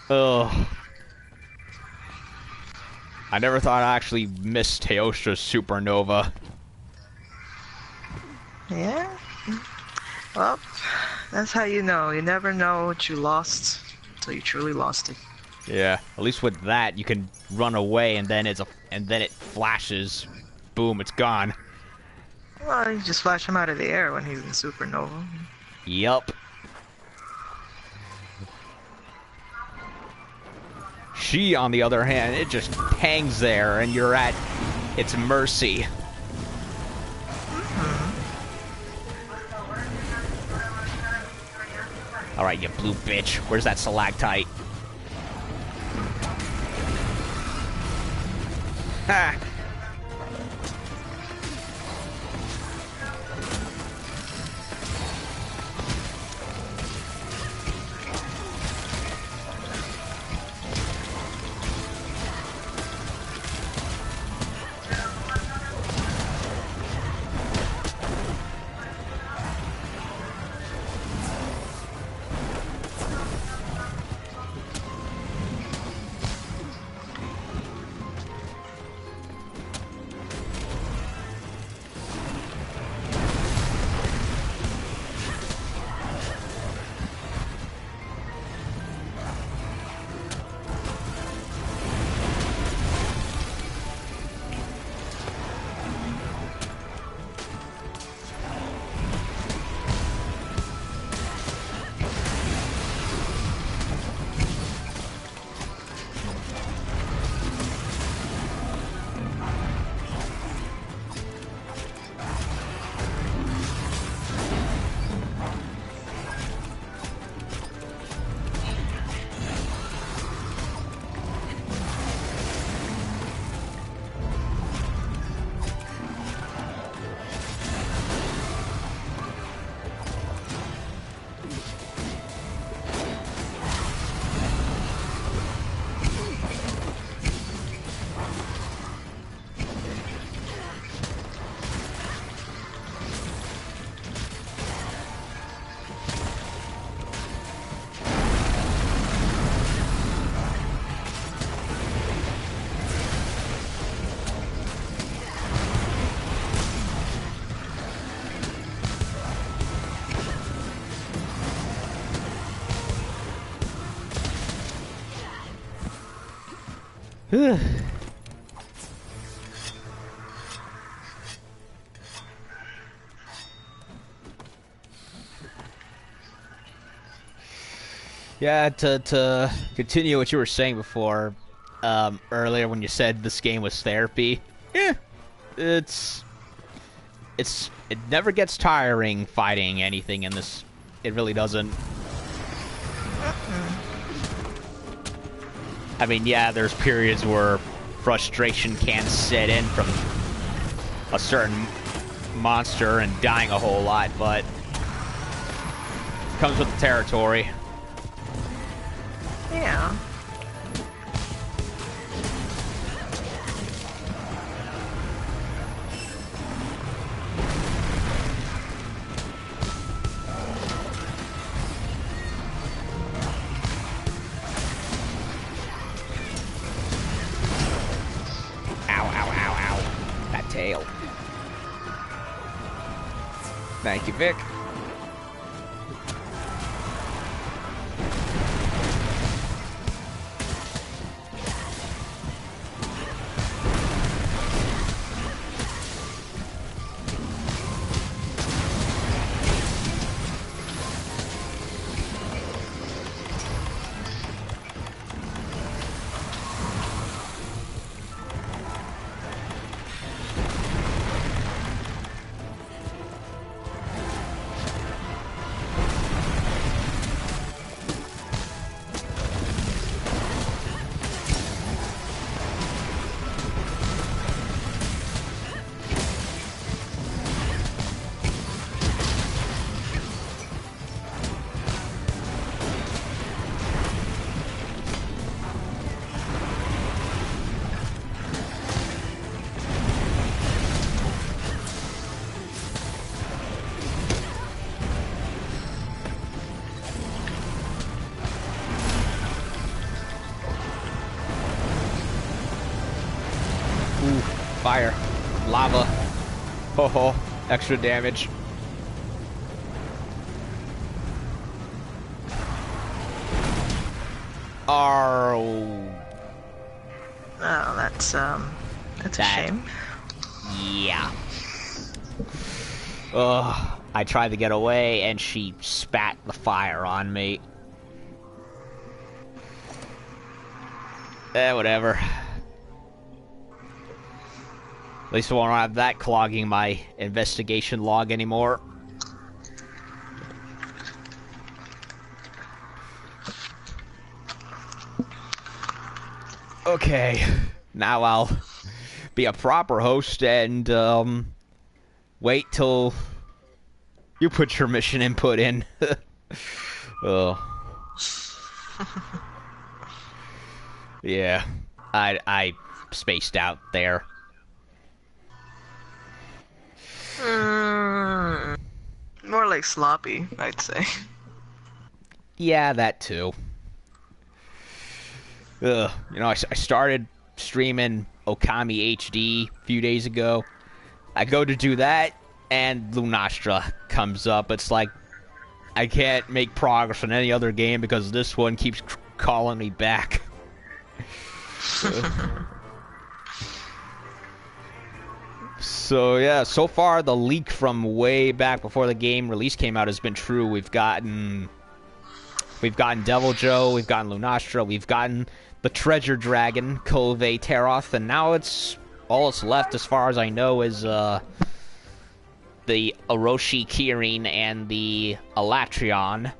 Ugh. I never thought I actually missed Teostra's supernova. Yeah? Well, that's how you know. You never know what you lost until you truly lost it. Yeah, at least with that, you can run away, and then it flashes. Boom, it's gone. Well, you just flash him out of the air when he's in supernova. Yup. She, on the other hand, it just hangs there, and you're at its mercy. Alright, you blue bitch. Where's that stalactite? Ha! Yeah, to continue what you were saying before, earlier when you said this game was therapy. Yeah, it never gets tiring fighting anything in this. It really doesn't. I mean, yeah, there's periods where frustration can set in from a certain monster and dying a whole lot, but it comes with the territory. Yeah. That tail. Thank you, Vic. Fire. Lava. Ho ho. Extra damage. Oh, that's a shame. Yeah. Ugh. I tried to get away and she spat the fire on me. Whatever. At least I won't have that clogging my investigation log anymore. Okay, now I'll be a proper host and wait till you put your mission input in. Oh. Yeah, I spaced out there. More like sloppy, I'd say. Yeah, that too. You know, I started streaming Okami HD a few days ago. I go to do that, and Lunastra comes up. It's like, I can't make progress on any other game because this one keeps calling me back. So yeah, so far the leak from way back before the game release came out has been true. We've gotten Devil Joe, we've gotten Lunastra, we've gotten the Treasure Dragon, Kove Teroth, and now all that's left, as far as I know, is the Orochi Kirin and the Elatrion.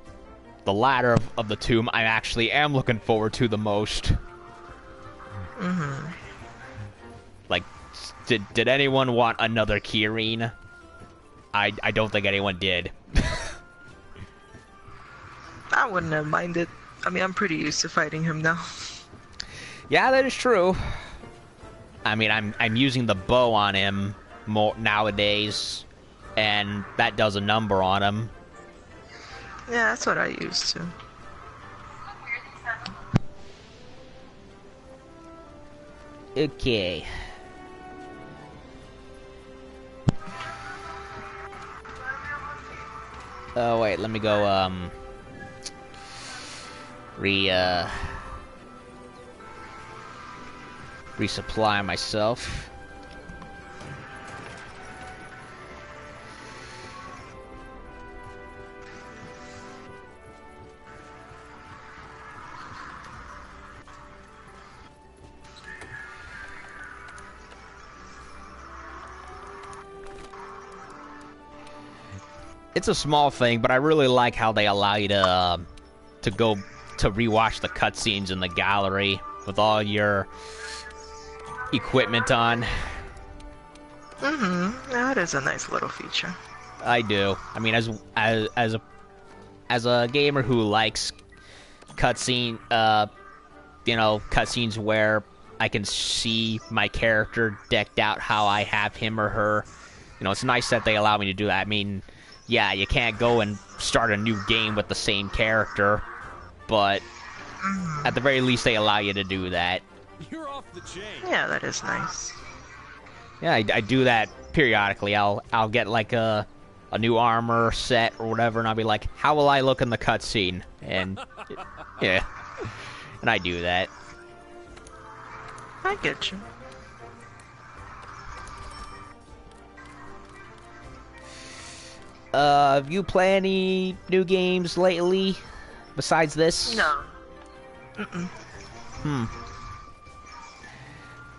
The latter of the two I actually am looking forward to the most. Mm-hmm. Like, did anyone want another Kirin? I don't think anyone did. I wouldn't have minded. I mean, I'm pretty used to fighting him now. Yeah, that is true. I mean, I'm using the bow on him more nowadays, and that does a number on him. Yeah, that's what I used to. Okay. Oh wait, let me go resupply myself. It's a small thing, but I really like how they allow you to go to rewatch the cutscenes in the gallery with all your equipment on. Mm-hmm. That is a nice little feature. I do. I mean, as a gamer who likes cutscenes where I can see my character decked out how I have him or her. You know, it's nice that they allow me to do that. I mean, yeah, you can't go and start a new game with the same character, but at the very least they allow you to do that. You're off the chain. Yeah, that is nice. Yeah, I do that periodically. I'll get like a new armor set or whatever, and I'll be like, how will I look in the cutscene? And yeah, and I do that. I get you. Have you played any new games lately besides this? No. Mm-mm.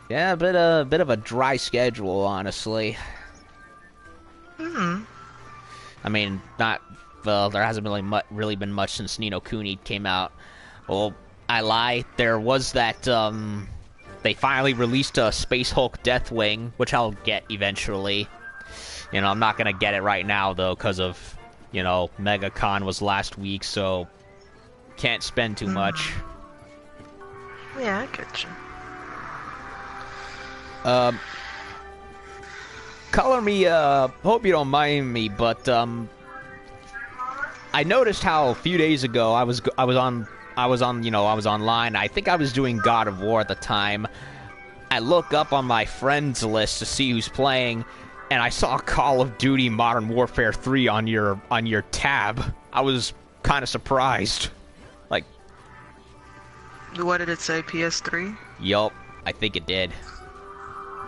Yeah, a bit of a dry schedule, honestly. Mm-hmm. I mean, there hasn't really been much since Ni no Kuni came out. Well, I lie. There was that, they finally released a Space Hulk Deathwing, which I'll get eventually. You know, I'm not gonna get it right now, though, because of, you know, MegaCon was last week, so can't spend too much. Yeah, I get you. Color me, hope you don't mind me, but, I noticed how a few days ago I was online. I think I was doing God of War at the time. I look up on my friends list to see who's playing, and I saw Call of Duty Modern Warfare 3 on your tab. I was kind of surprised. Like, What did it say? PS3? yup, I think it did.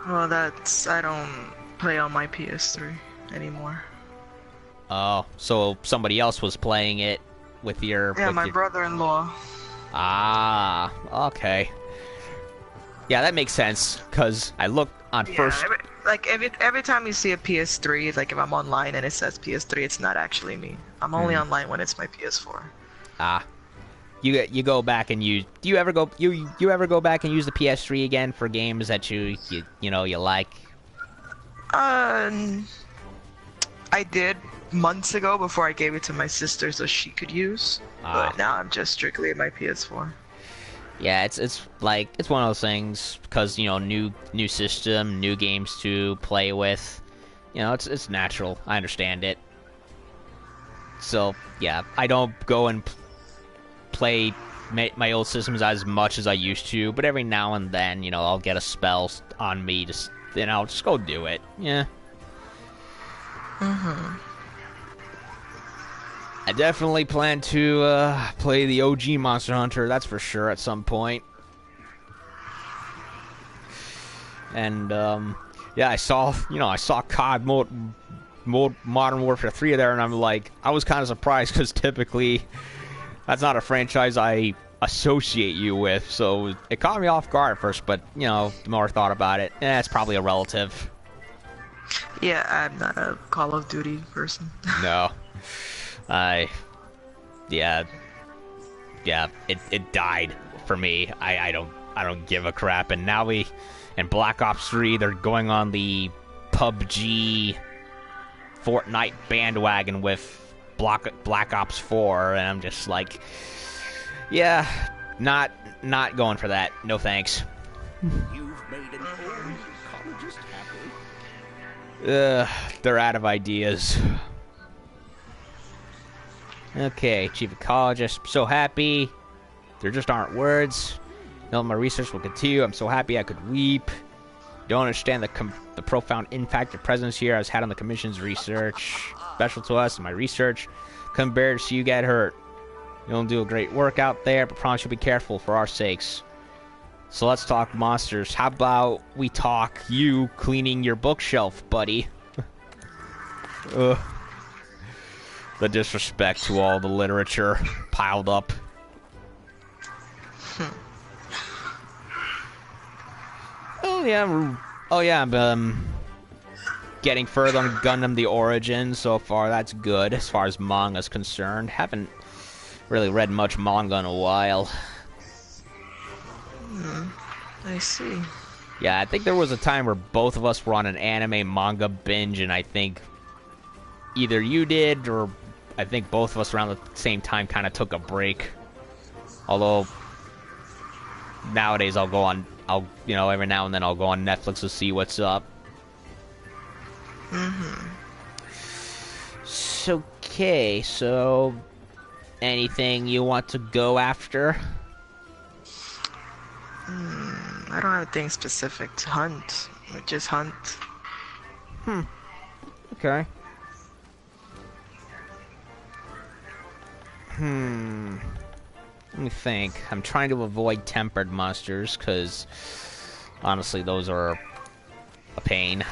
Well, I don't play on my PS3 anymore. Oh, so somebody else was playing it with your... Yeah, with my your... brother-in-law. Ah, okay. Yeah, that makes sense, because I looked on first... Every time you see a PS3, it's like if I'm online and it says PS3, it's not actually me. I'm only online when it's my PS4. Ah. You go back and use... Do you ever go... You ever go back and use the PS3 again for games that you like? I did months ago before I gave it to my sister so she could use. But now I'm just strictly at my PS4. Yeah, it's one of those things because, you know, new system, new games to play with. You know, it's natural. I understand it. So, yeah, I don't go and play my old systems as much as I used to, but every now and then, you know, I'll get a spell on me to, then I'll just go do it. Yeah. I definitely plan to play the OG Monster Hunter, that's for sure, at some point. And yeah, I saw COD Modern Warfare 3 there, and I'm like, I was kind of surprised because typically that's not a franchise I associate you with, so it caught me off guard at first. But you know, the more I thought about it, it's probably a relative. Yeah, I'm not a Call of Duty person. No. Yeah, it died for me. I don't give a crap. And now in Black Ops 3, they're going on the PUBG Fortnite bandwagon with Black Ops 4, and I'm just like, yeah, not going for that. No thanks. You've made an old ecologist happy. They're out of ideas. Okay, Chief Ecologist, I'm so happy. There just aren't words. Now my research will continue. I'm so happy I could weep. Don't understand the profound impact your presence here has had on the Commission's research. Special to us and my research. Couldn't bear to see you get hurt. You don't do a great work out there, but promise you'll be careful for our sakes. So let's talk monsters. How about we talk you cleaning your bookshelf, buddy? Ugh. The disrespect to all the literature piled up. Oh yeah, I'm getting further on Gundam the Origin so far. That's good as far as manga's concerned. Haven't really read much manga in a while. I see. Yeah, I think there was a time where both of us were on an anime manga binge, and I think either you did, or I think both of us around the same time kind of took a break. Although nowadays every now and then I'll go on Netflix to see what's up. Okay, so anything you want to go after? I don't have anything specific to hunt. Just hunt. Okay. Let me think. I'm trying to avoid tempered monsters, because honestly, those are a pain.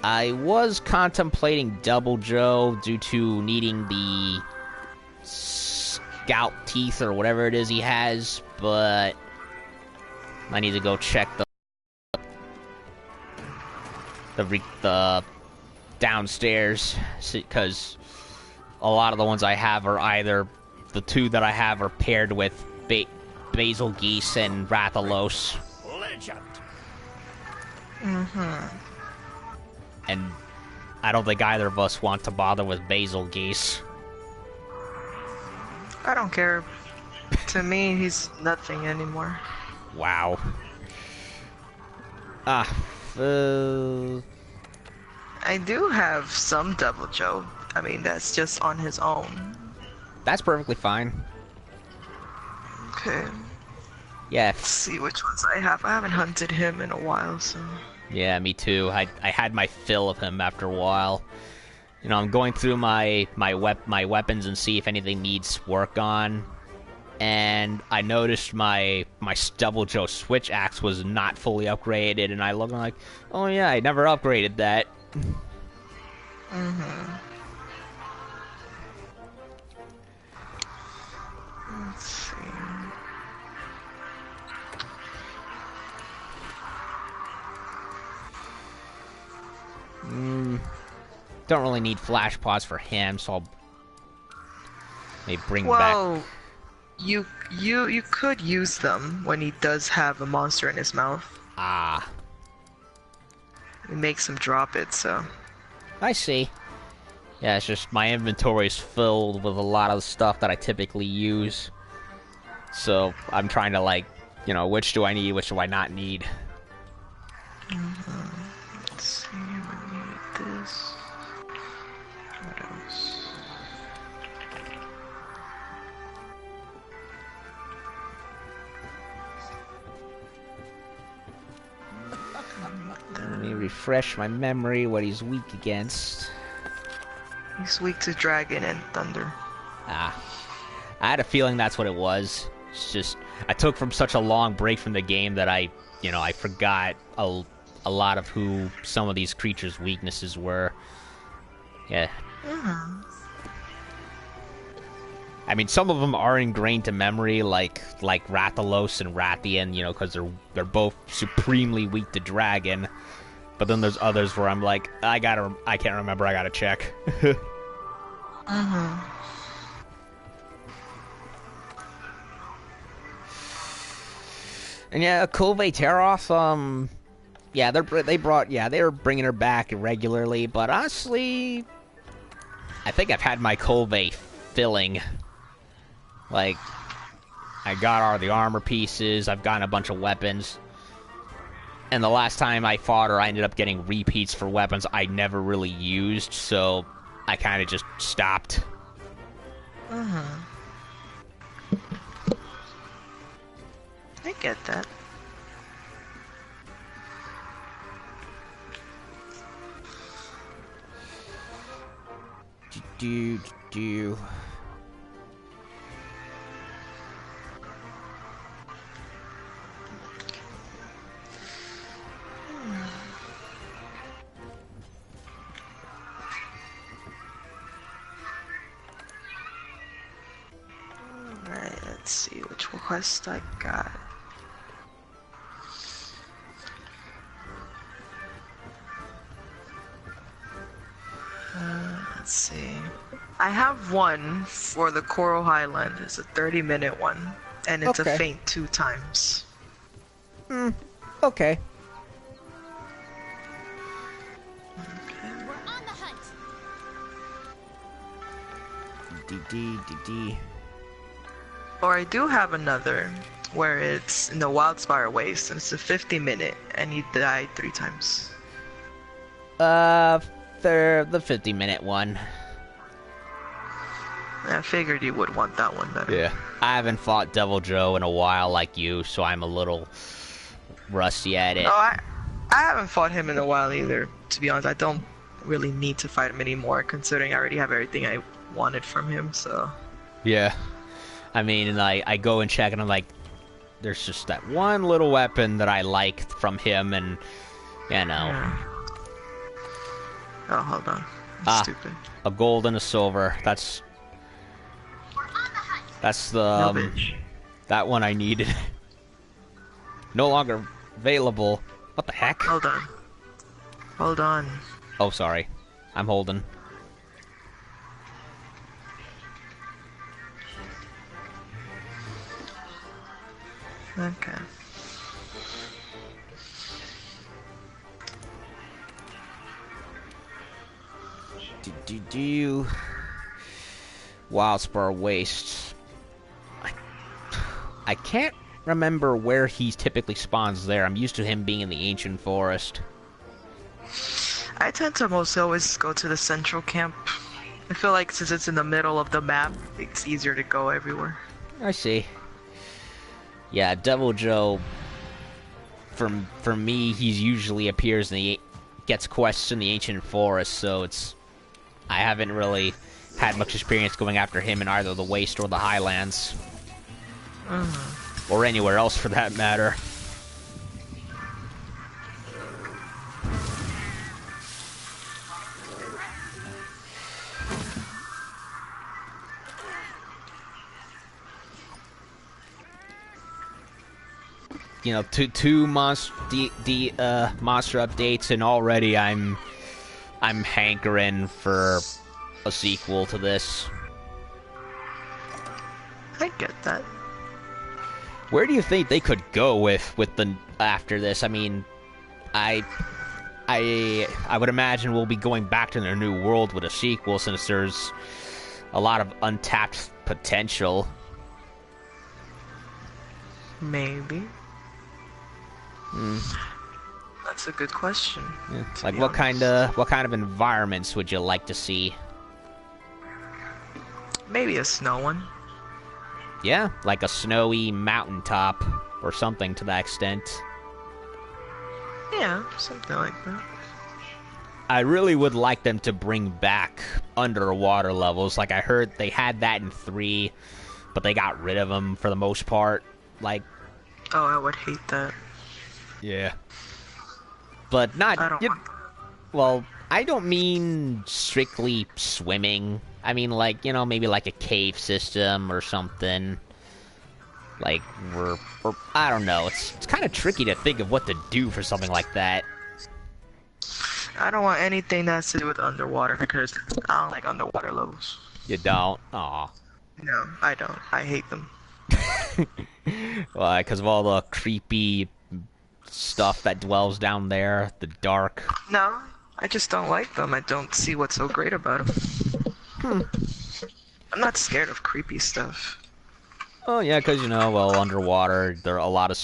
I was contemplating Double Joe due to needing the scout teeth or whatever it is he has, but I need to go check the downstairs, because a lot of the ones I have are either the two that I have are paired with Basil Geese and Rathalos. Legend. And I don't think either of us want to bother with Basil Geese. I don't care. To me, he's nothing anymore. Wow. I do have some Double Joe. I mean, that's just on his own. That's perfectly fine. Okay. Yeah. Let's see which ones I have. I haven't hunted him in a while, so... Yeah, me too. I had my fill of him after a while. You know, I'm going through my weapons and see if anything needs work on. And I noticed my Double Joe switch axe was not fully upgraded, and I looked like, oh yeah, I never upgraded that. Let's see. Don't really need flash pods for him, so I'll maybe bring back. Well, you could use them when he does have a monster in his mouth. Ah, It makes him drop it, so... I see. Yeah, it's just my inventory is filled with a lot of stuff that I typically use. So I'm trying to, like, you know, which do I need, which do I not need. Let's see, we need this. What else? Let me refresh my memory what he's weak against. He's weak to dragon and thunder. Ah. I had a feeling that's what it was. It's just, I took from such a long break from the game that I forgot a lot of who some of these creatures' weaknesses were. Yeah. I mean, some of them are ingrained to memory, like Rathalos and Rathian, you know, because they're both supremely weak to dragon. But then there's others where I'm like, I can't remember, I gotta check. Mm-hmm. And yeah, Kove Teroth, yeah, they were bringing her back regularly, but honestly, I think I've had my Kove filling. Like, I got all the armor pieces, I've gotten a bunch of weapons, and the last time I fought her, I ended up getting repeats for weapons I never really used, so I kind of just stopped. Mm-hmm. I get that. Do. Alright, let's see which quest I got. Let's see. I have one for the Coral Highland. It's a 30-minute one, and it's Okay. a faint 2 times. Okay. We're on the hunt. D. Or I do have another where it's in the Wildspire Waste, and it's a 50-minute, and you die 3 times. The 50-minute one. I figured you would want that one better. Yeah. I haven't fought Devil Joe in a while like you, so I'm a little rusty at it. No, I haven't fought him in a while either, to be honest. I don't really need to fight him anymore, considering I already have everything I wanted from him, so... Yeah. I mean, and I go and check, and I'm like, there's just that one little weapon that I like from him, and, you know... Yeah. Oh, hold on. I'm stupid. A gold and a silver. That's the No bitch. that one I needed. No longer available. What the heck? Hold on. Hold on. Oh, sorry. I'm holding. Okay. Do Wildspar Waste. I can't remember where he typically spawns there. I'm used to him being in the ancient forest. I tend to mostly always go to the central camp. I feel like since it's in the middle of the map, it's easier to go everywhere. I see. Yeah, Devil Joe. For me, he's usually appears in gets quests in the ancient forest, so I haven't really had much experience going after him in either the Waste or the Highlands. Or anywhere else for that matter. You know, two monster updates, and already I'm hankering for a sequel to this. I get that. Where do you think they could go with the after this? I mean, I would imagine we'll be going back to their new world with a sequel, since there's a lot of untapped potential. Maybe. That's a good question. Yeah. Like, what kind of environments would you like to see? Maybe a snow one. Yeah, like a snowy mountaintop or something to that extent. Yeah, something like that. I really would like them to bring back underwater levels. Like, I heard they had that in 3, but they got rid of them for the most part. Like, Oh, I would hate that. yeah. But not... I don't want that. Well, I don't mean strictly swimming. I mean, like, you know, maybe like a cave system or something. Like, or I don't know. It's kind of tricky to think of what to do for something like that. I don't want anything that has to do with underwater, because I don't like underwater levels. You don't? Aw. No, I don't. I hate them. Why? Because of all the creepy stuff that dwells down there, the dark. No, I just don't like them. I don't see what's so great about them. I'm not scared of creepy stuff. Oh yeah, because well, underwater there are a lot of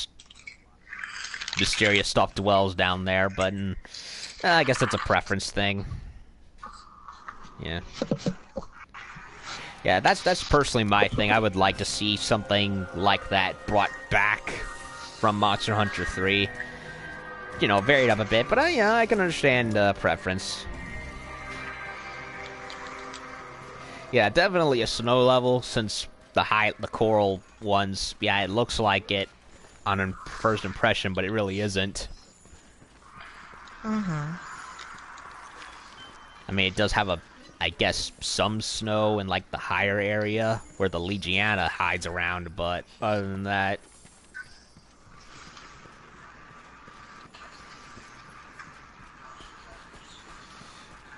mysterious stuff dwells down there, but I guess that's a preference thing. Yeah. Yeah, that's personally my thing. I would like to see something like that brought back from Monster Hunter 3. Varied up a bit, but I can understand preference. Yeah, definitely a snow level, since the coral ones, yeah, it looks like it on first impression, but it really isn't. Mm-hmm. I mean, it does have I guess, some snow in, like, the higher area where the Legiana hides around, but other than that...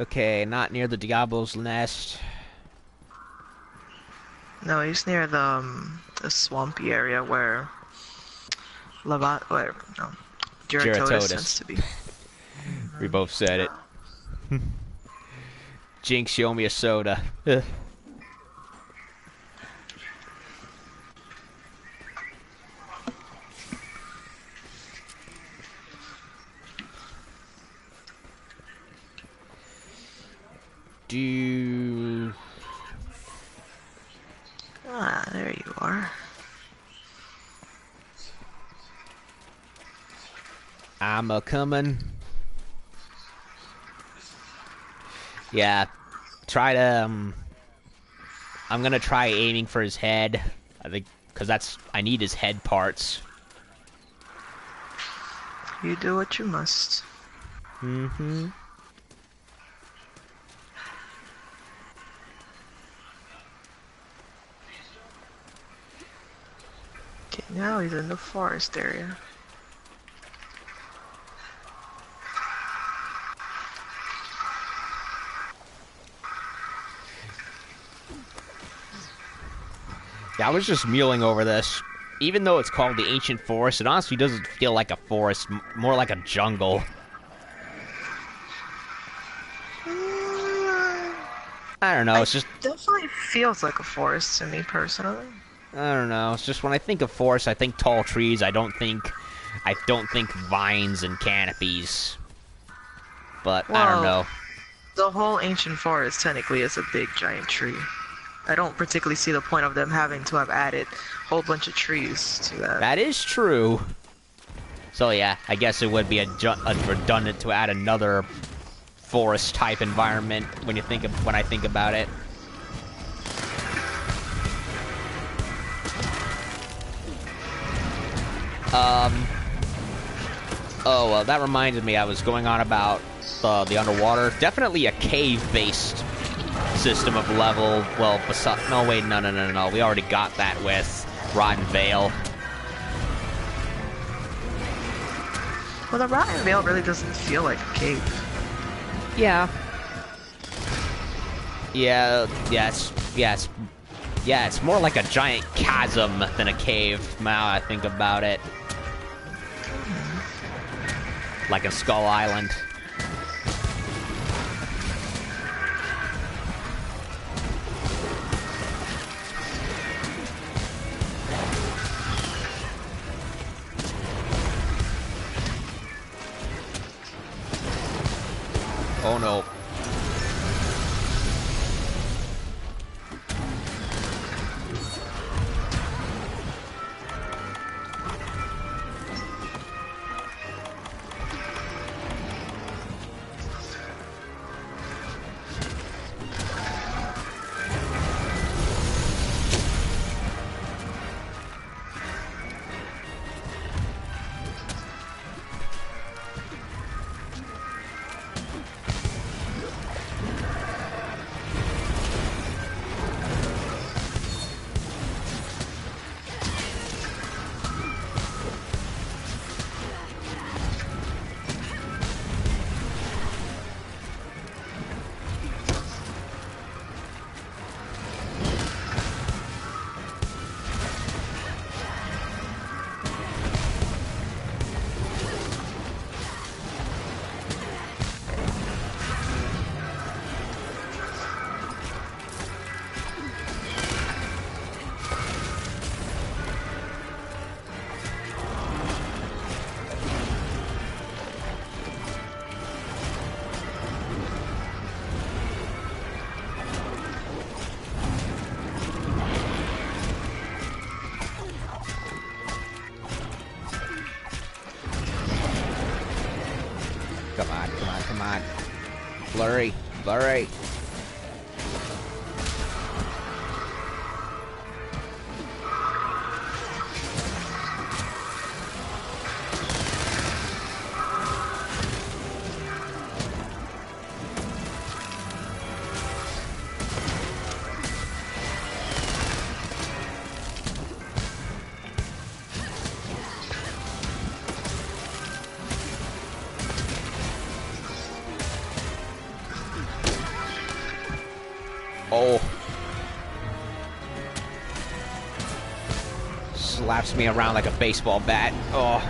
Okay, not near the Diablo's Nest. No, he's near the swampy area where Geratodus tends to be. We both said it. Jinx, show me a soda. Ah, there you are. I'm a-coming. Yeah, try to, I'm gonna try aiming for his head. I think, because I need his head parts. You do what you must. Mm-hmm. Okay, now he's in the forest area. Yeah, I was just mulling over this. Even though it's called the Ancient Forest, it honestly doesn't feel like a forest, more like a jungle. I don't know, it's just... Definitely feels like a forest to me, personally. I don't know, it's just when I think of forest, I think tall trees, I don't think vines and canopies. But, I don't know. The whole ancient forest technically is a big giant tree. I don't particularly see the point of them having to have added a whole bunch of trees to that. That is true. So yeah, I guess it would be a redundant to add another forest type environment when I think about it. Oh, well, that reminded me, I was going on about the underwater. Definitely a cave-based system of level. Well, no, wait, no. We already got that with Rotten Vale. Well, the Rotten Vale really doesn't feel like a cave. Yeah. It's more like a giant chasm than a cave, now I think about it. Like a Skull Island. Oh no. Blurry. Blurry. Oh. Slaps me around like a baseball bat. Oh.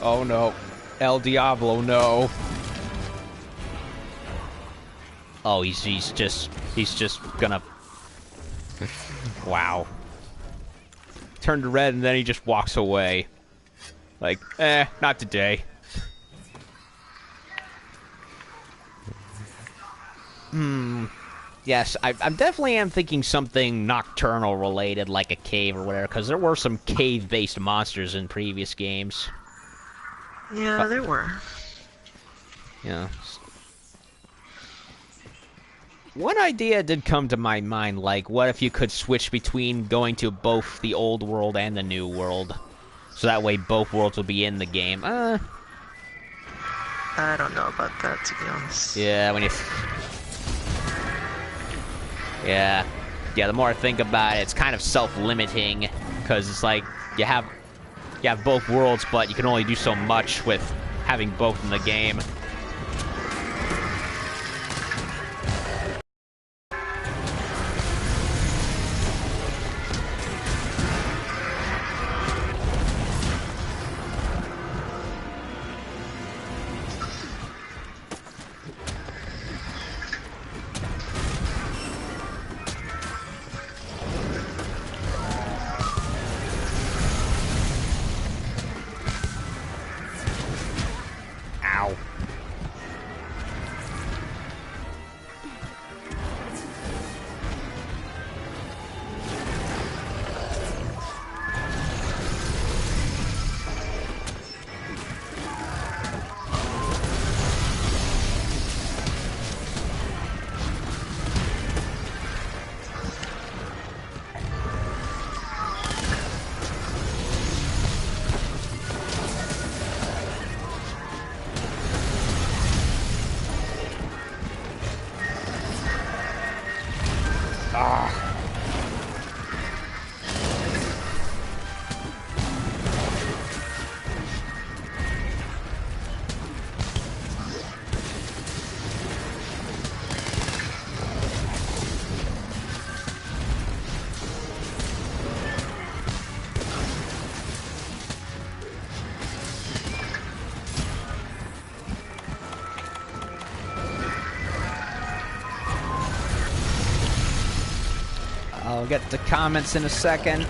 Oh no. El Diablo, no. Oh, he's just gonna... Wow. Turned red and then he just walks away. Like, not today. Yes, I'm definitely am thinking something nocturnal related, like a cave or whatever, because there were some cave-based monsters in previous games. Yeah, there were. Yeah. One idea did come to my mind, like, what if you could switch between going to both the old world and the new world? So that way both worlds will be in the game. I don't know about that, to be honest. Yeah, when you... Yeah. Yeah, the more I think about it, it's kind of self-limiting, because it's like, you have both worlds, but you can only do so much with having both in the game. Ow. I'll get to comments in a second.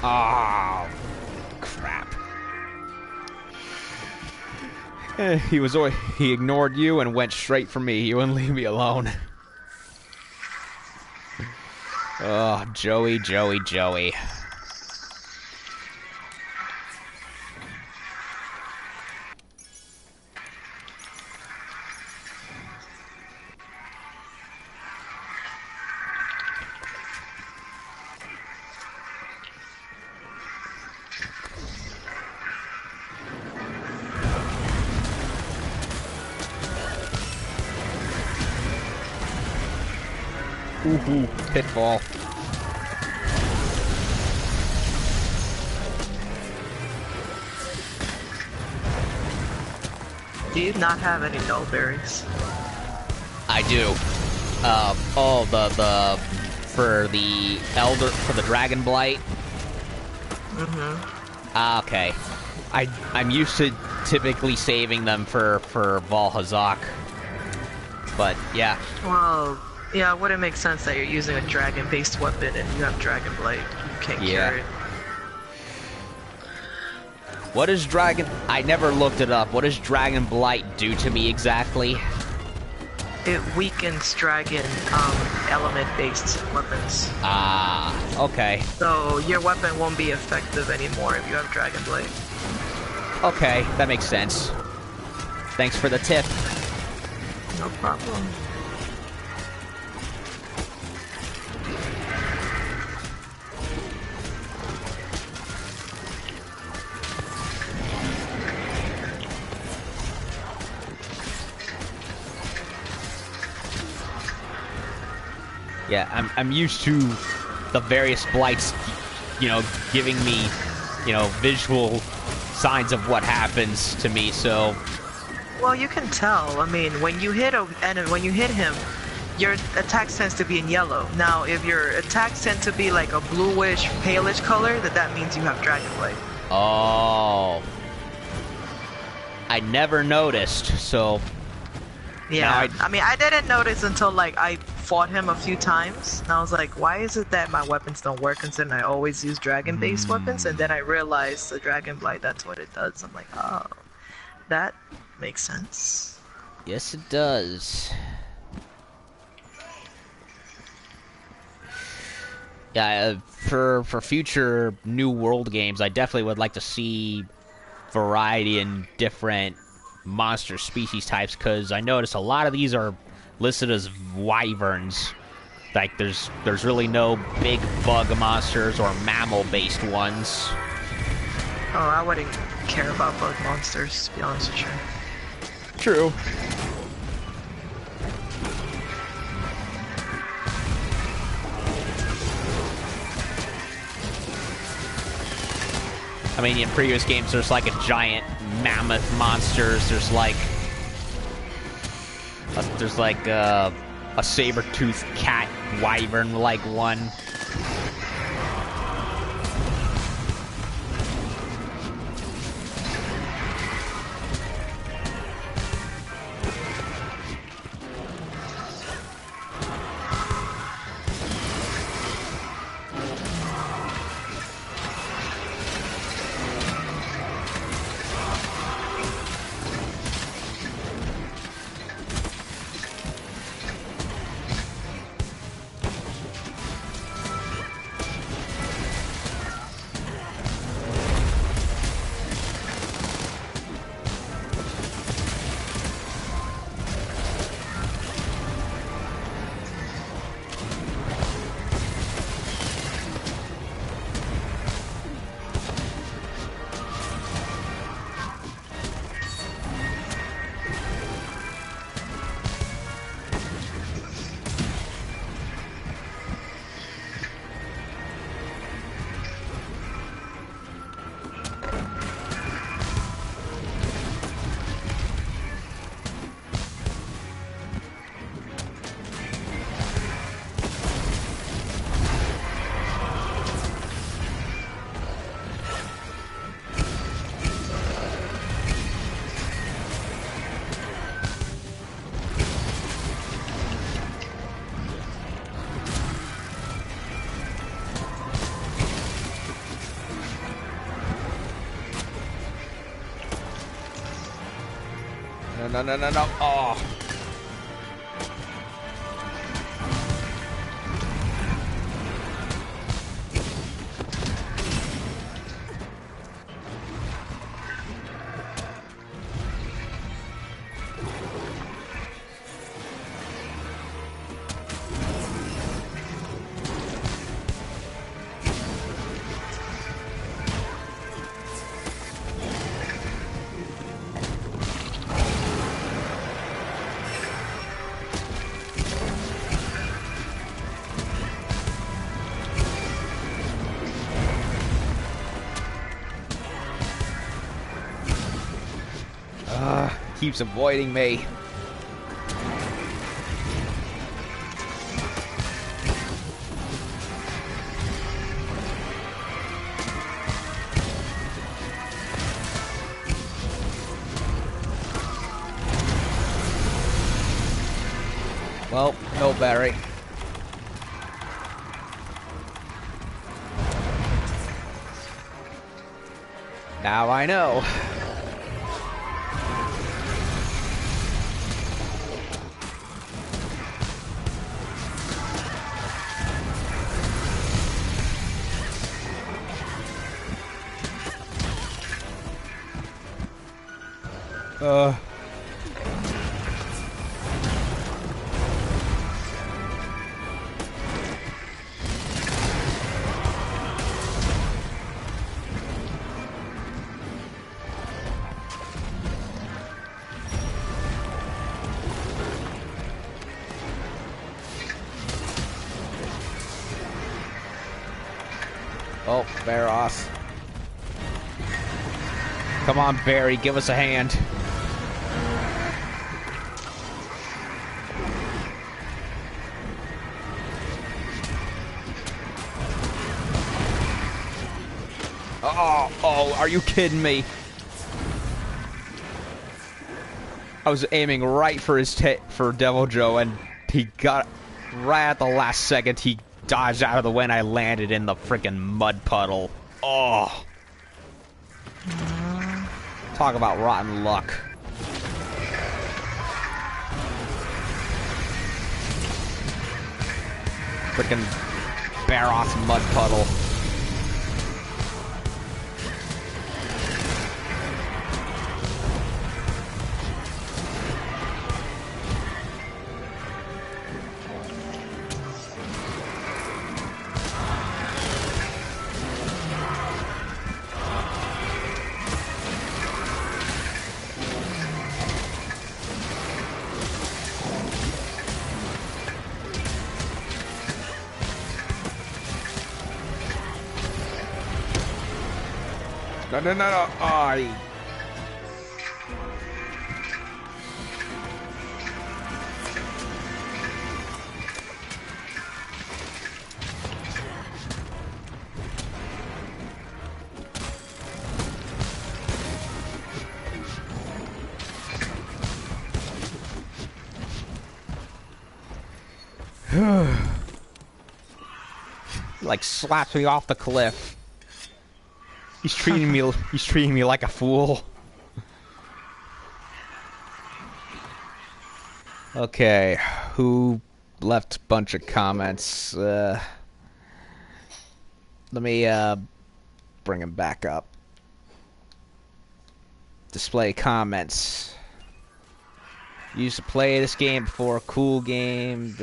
Oh, crap. He ignored you and went straight for me. He wouldn't leave me alone. Oh, Joey, Joey, Joey. Ooh, pitfall. Do you not have any null berries? I do. Oh, for the Dragon Blight? Ah, okay. I'm used to typically saving them for Valhazak. But yeah. Well, yeah, it wouldn't make sense that you're using a dragon-based weapon and you have Dragon Blight. You can't cure it. What is Dragon... I never looked it up. What does Dragon Blight do to me exactly? It weakens dragon element-based weapons. Ah, okay. So your weapon won't be effective anymore if you have Dragon Blight. Okay, that makes sense. Thanks for the tip. No problem. Yeah, I'm used to the various blights, you know, giving me, you know, visual signs of what happens to me, so... Well, you can tell. I mean, when you hit him, your attack tends to be in yellow. Now, if your attacks tend to be like a bluish, palish color, that means you have Dragon Blight. Oh. I never noticed, so... Yeah, I mean, I didn't notice until, like, I fought him a few times, and I was like, why is it that my weapons don't work, considering I always use dragon-based weapons? And then I realized the Dragon Blight, that's what it does. I'm like, oh, that makes sense. Yes, it does. Yeah, for future New World games, I definitely would like to see variety in different monster species types, because I noticed a lot of these are listed as wyverns. Like, there's really no big bug monsters or mammal-based ones. Oh, I wouldn't care about bug monsters, to be honest with you. True. I mean, in previous games, there's like a giant mammoth monsters. There's like a saber-toothed cat wyvern like one. No. Oh. Keeps avoiding me. Well, no berry. Now I know. Oh, Barros. Come on, Barry, give us a hand. Oh, are you kidding me? I was aiming right for his for Devil Joe, and he got right at the last second. He dodged out of the way, and I landed in the freaking mud puddle. Oh, talk about rotten luck. Freaking Barros mud puddle. No. I. Like slaps me off the cliff. He's treating me like a fool. Okay, who left a bunch of comments? Let me bring him back up. Display comments. Used to play this game before. Cool game.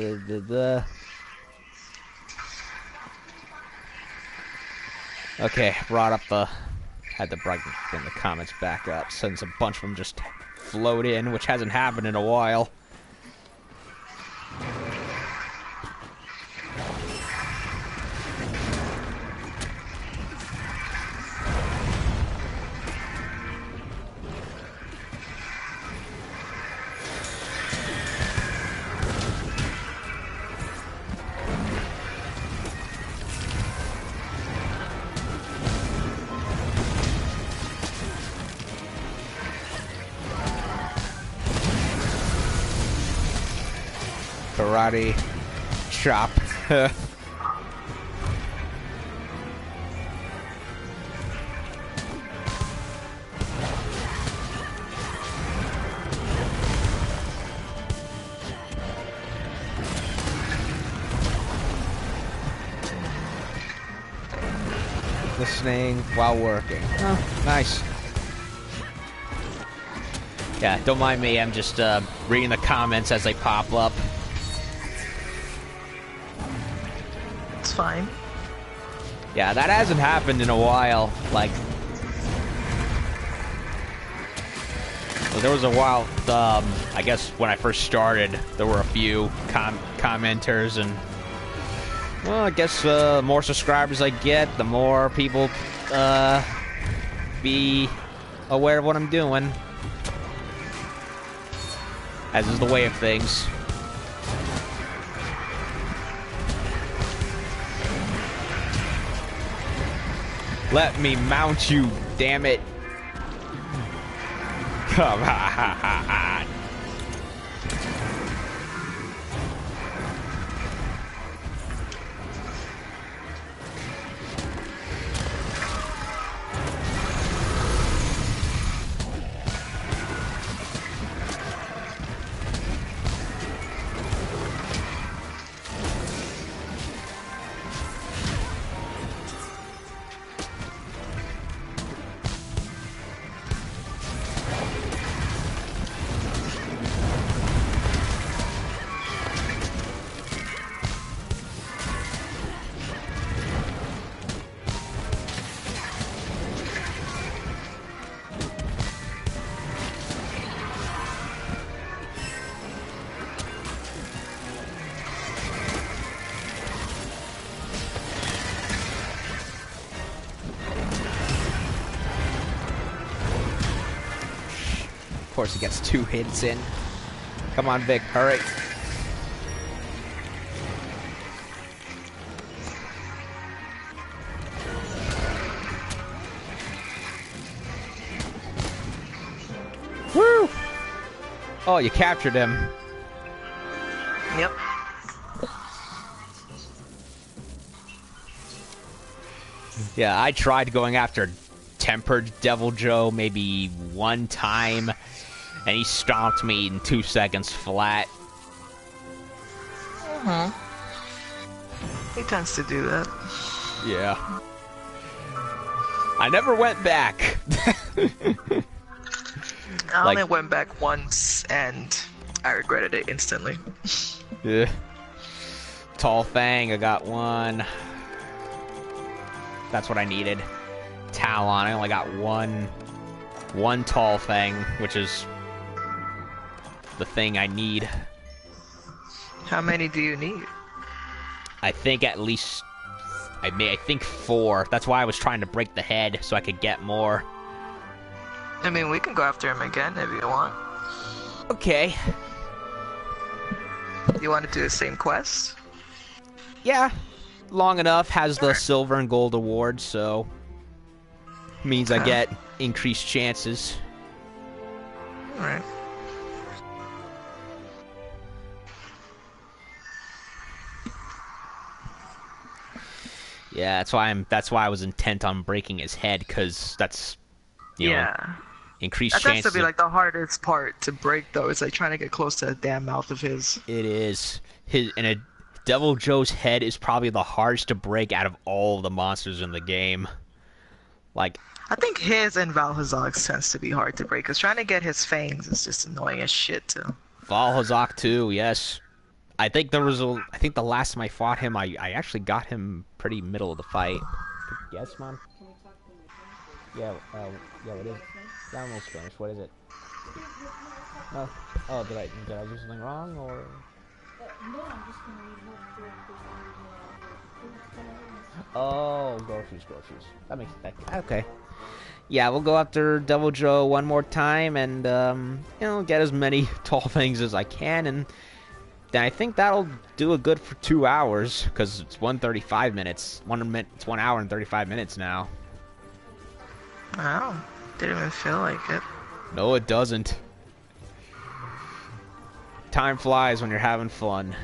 Okay, brought up the... Had to bring the comments back up, since a bunch of them just float in, which hasn't happened in a while. Karate chop. Listening while working. Oh, nice. Yeah, don't mind me. I'm just reading the comments as they pop up. It's fine. Yeah, that hasn't happened in a while. Like, well, there was a while, I guess when I first started, there were a few commenters, and, well, I guess the more subscribers I get, the more people be aware of what I'm doing. As is the way of things. Let me mount you, damn it. Come on. course, he gets 2 hits in. Come on, Vic, hurry. Woo! Oh, you captured him. Yep. Yeah, I tried going after Tempered Devil Joe maybe one time, and he stomped me in 2 seconds flat. He tends to do that. Yeah. I never went back. I Like- only went back once, and I regretted it instantly. Yeah. Tall Fang, I got one. That's what I needed. Talon, I only got one Tall Fang, which is the thing I need. How many do you need? I think at least I think 4. That's why I was trying to break the head so I could get more. I mean, we can go after him again if you want. Okay. You want to do the same quest? Yeah. Long enough, has the silver and gold award, so means I get increased chances. Alright. Yeah, that's why I was intent on breaking his head, cause that's you know, increased That tends chances. to be like the hardest part to break, though. It's like trying to get close to that damn mouth of his. It is and a Devil Joe's head is probably the hardest to break out of all the monsters in the game. Like, I think his and Valhazog's tends to be hard to break, because trying to get his fangs is just annoying as shit, too. Valhazak too, yes. I think the last time I fought him, I actually got him pretty middle of the fight. Yes, Mom? Yeah, what is it? Yeah, I'm almost finished. What is it? No. Oh, did I do something wrong, or? No, I'm just gonna read what Oh, groceries. That makes sense. Okay. Yeah, we'll go after Devil Joe one more time and, get as many tall things as I can, and then I think that'll do a good for 2 hours, because it's 1:35 minutes. It's 1 hour and 35 minutes now. Wow. Didn't even feel like it. No, it doesn't. Time flies when you're having fun.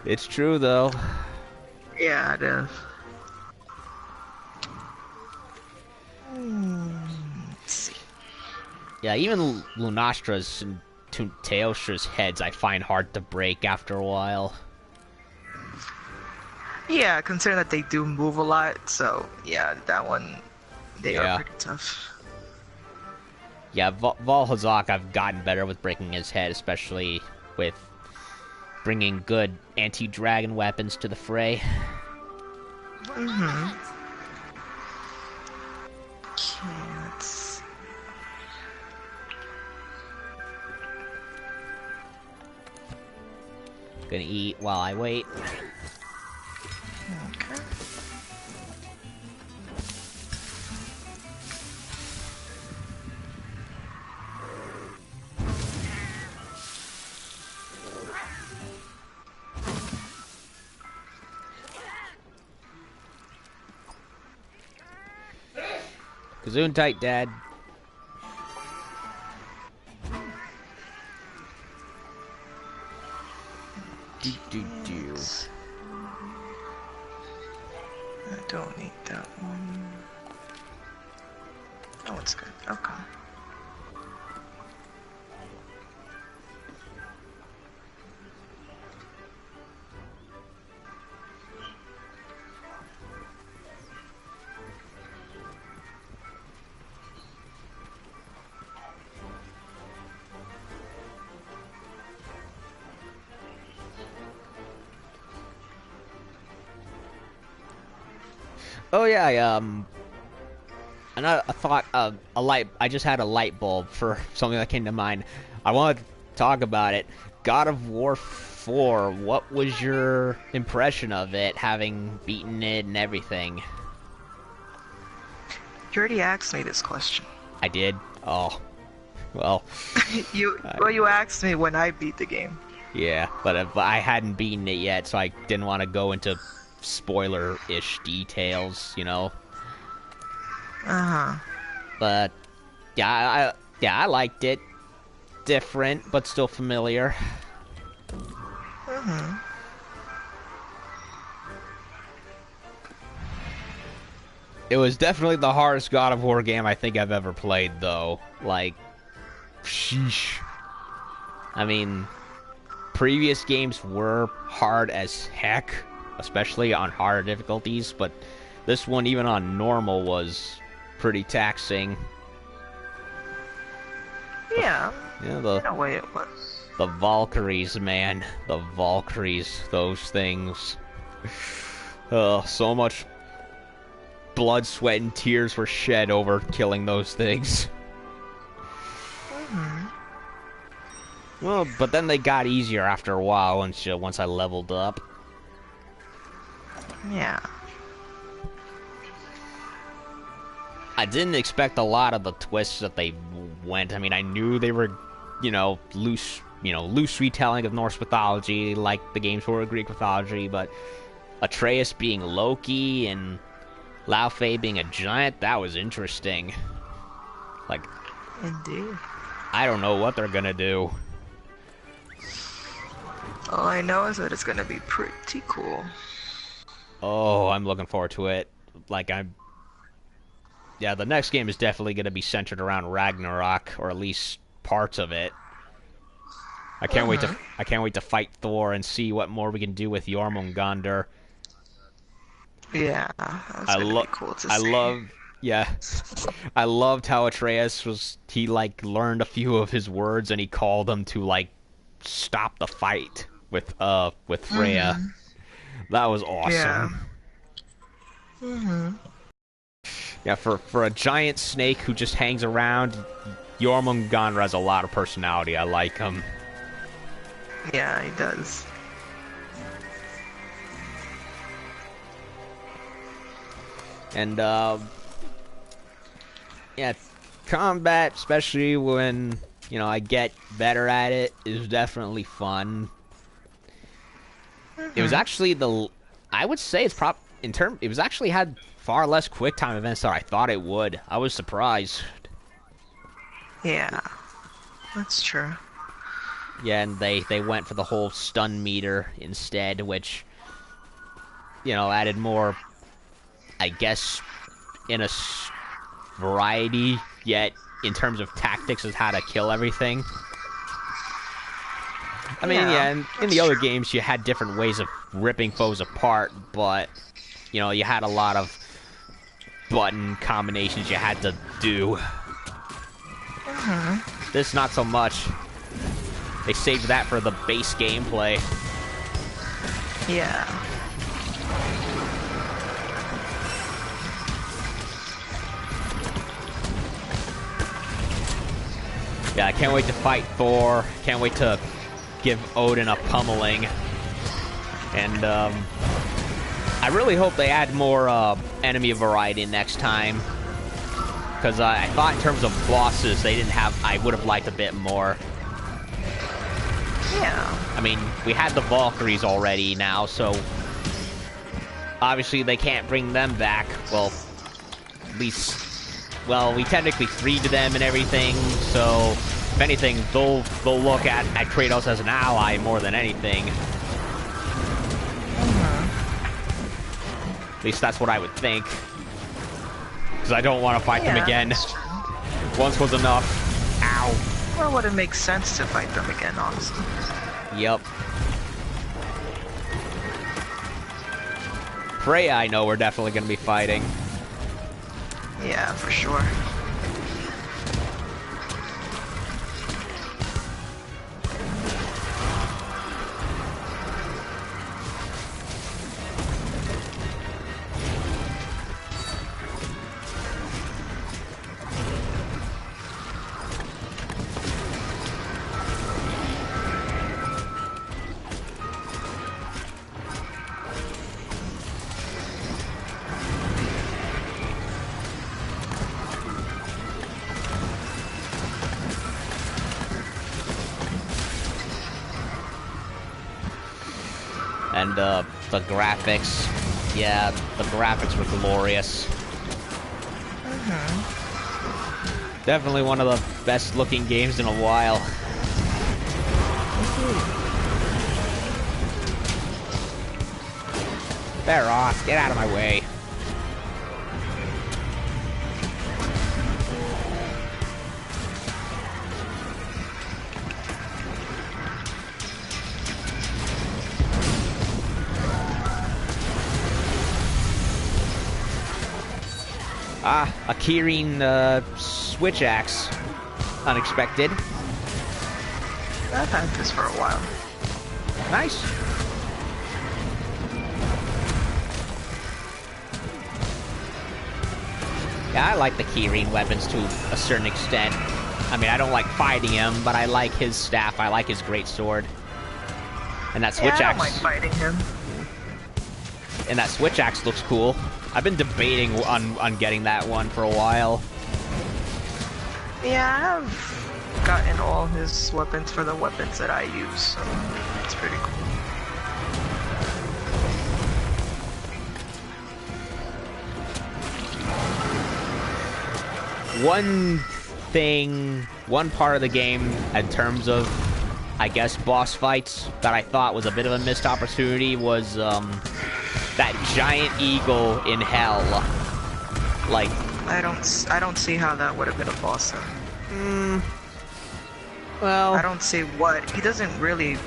It's true, though. Yeah, it is. Let's see. Yeah, even Lunastra's and Teostra's heads I find hard to break after a while. Yeah, considering that they do move a lot, so yeah, that one, they Yeah. are pretty tough. Yeah, Valhazak I've gotten better with breaking his head, especially with bringing good anti-dragon weapons to the fray. Okay, let's... Gonna eat while I wait. Okay. Kazoon tight, Dad. Do. I don't need that one. Oh, it's good. Okay. Oh yeah, I thought a light. I just had a light bulb for something that came to mind. I wanted to talk about it. God of War 4. What was your impression of it, having beaten it and everything? You already asked me this question. I did. Oh, well, You asked me when I beat the game. yeah, but I hadn't beaten it yet, so I didn't want to go into spoiler-ish details, you know. Uh-huh. But yeah, I liked it. Different, but still familiar. Mm-hmm. It was definitely the hardest God of War game I think I've ever played, though. Like, sheesh. I mean, previous games were hard as heck, especially on harder difficulties, but this one, even on normal, was pretty taxing. Yeah. Yeah, In a way it was. the Valkyries, man. The Valkyries, those things. So much blood, sweat, and tears were shed over killing those things. Mm-hmm. Well, but then they got easier after a while once I leveled up. Yeah. I didn't expect a lot of the twists that they went. I mean, I knew they were, loose retelling of Norse mythology, like the games were Greek mythology, but Atreus being Loki and Laufey being a giant, that was interesting. Like, Indeed. I don't know what they're gonna do. All I know is that it's gonna be pretty cool. Oh, I'm looking forward to it. Yeah, the next game is definitely gonna be centered around Ragnarok, or at least parts of it. I can't wait to fight Thor and see what more we can do with Jormungandr. Yeah, that's gonna be cool to see. I loved how Atreus learned a few of his words and he called them to stop the fight with Freya. Mm-hmm. That was awesome. Yeah. Mm-hmm. Yeah, for a giant snake who just hangs around, Jormungandr has a lot of personality. I like him. Yeah, he does. And yeah, combat, especially when I get better at it, is definitely fun. It was actually I would say it's it was actually had far less quick time events than I thought it would. I was surprised. Yeah, that's true. Yeah, and they went for the whole stun meter instead, which added more, I guess, in a variety, yet in terms of tactics is how to kill everything. I mean, yeah, in the other games you had different ways of ripping foes apart, but you had a lot of button combinations you had to do. This not so much. They saved that for the base gameplay. Yeah. Yeah, I can't wait to fight Thor. Can't wait to give Odin a pummeling. And I really hope they add more enemy variety next time. Because I thought in terms of bosses, they didn't have. I would have liked a bit more. Yeah. I mean, we had the Valkyries already now, so obviously they can't bring them back. Well, at least, we technically freed them and everything, so if anything, they'll look at Kratos as an ally more than anything. At least that's what I would think. Because I don't want to fight them again. Once was enough. Ow. Well, would it make sense to fight them again, honestly? Yep. Freya, I know we're definitely going to be fighting. Yeah, for sure. And the graphics, yeah, the graphics were glorious. Definitely one of the best looking games in a while. There, Ross, get out of my way. Ah, a Kirin switch axe. Unexpected. I've had this for a while. Nice. Yeah, I like the Kirin weapons to a certain extent. I mean, I don't like fighting him, but I like his staff. I like his great sword. And that switch I axe. don't like fighting him. And that switch axe looks cool. I've been debating on getting that one for a while. Yeah, I've gotten all his weapons for the weapons that I use, so it's pretty cool. One part of the game in terms of, I guess, boss fights that I thought was a bit of a missed opportunity was that giant eagle in hell. Like, I don't see how that would have been a boss then. well, I don't see what he doesn't really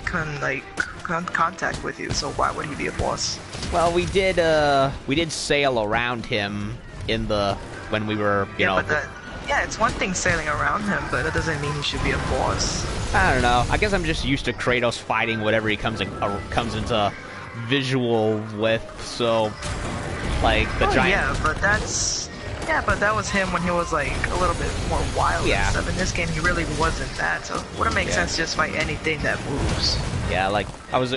contact with you, so why would he be a boss? well, we did sail around him in the when we were, you know. Yeah, it's one thing sailing around him, but it doesn't mean he should be a boss. I don't know. I guess I'm just used to Kratos fighting whatever he comes into visual with. So, like the giant. Yeah, but that was him when he was like a little bit more wild Yeah. and stuff. In this game, he really wasn't that. So, it wouldn't make sense to just fight anything that moves. Yeah, like I was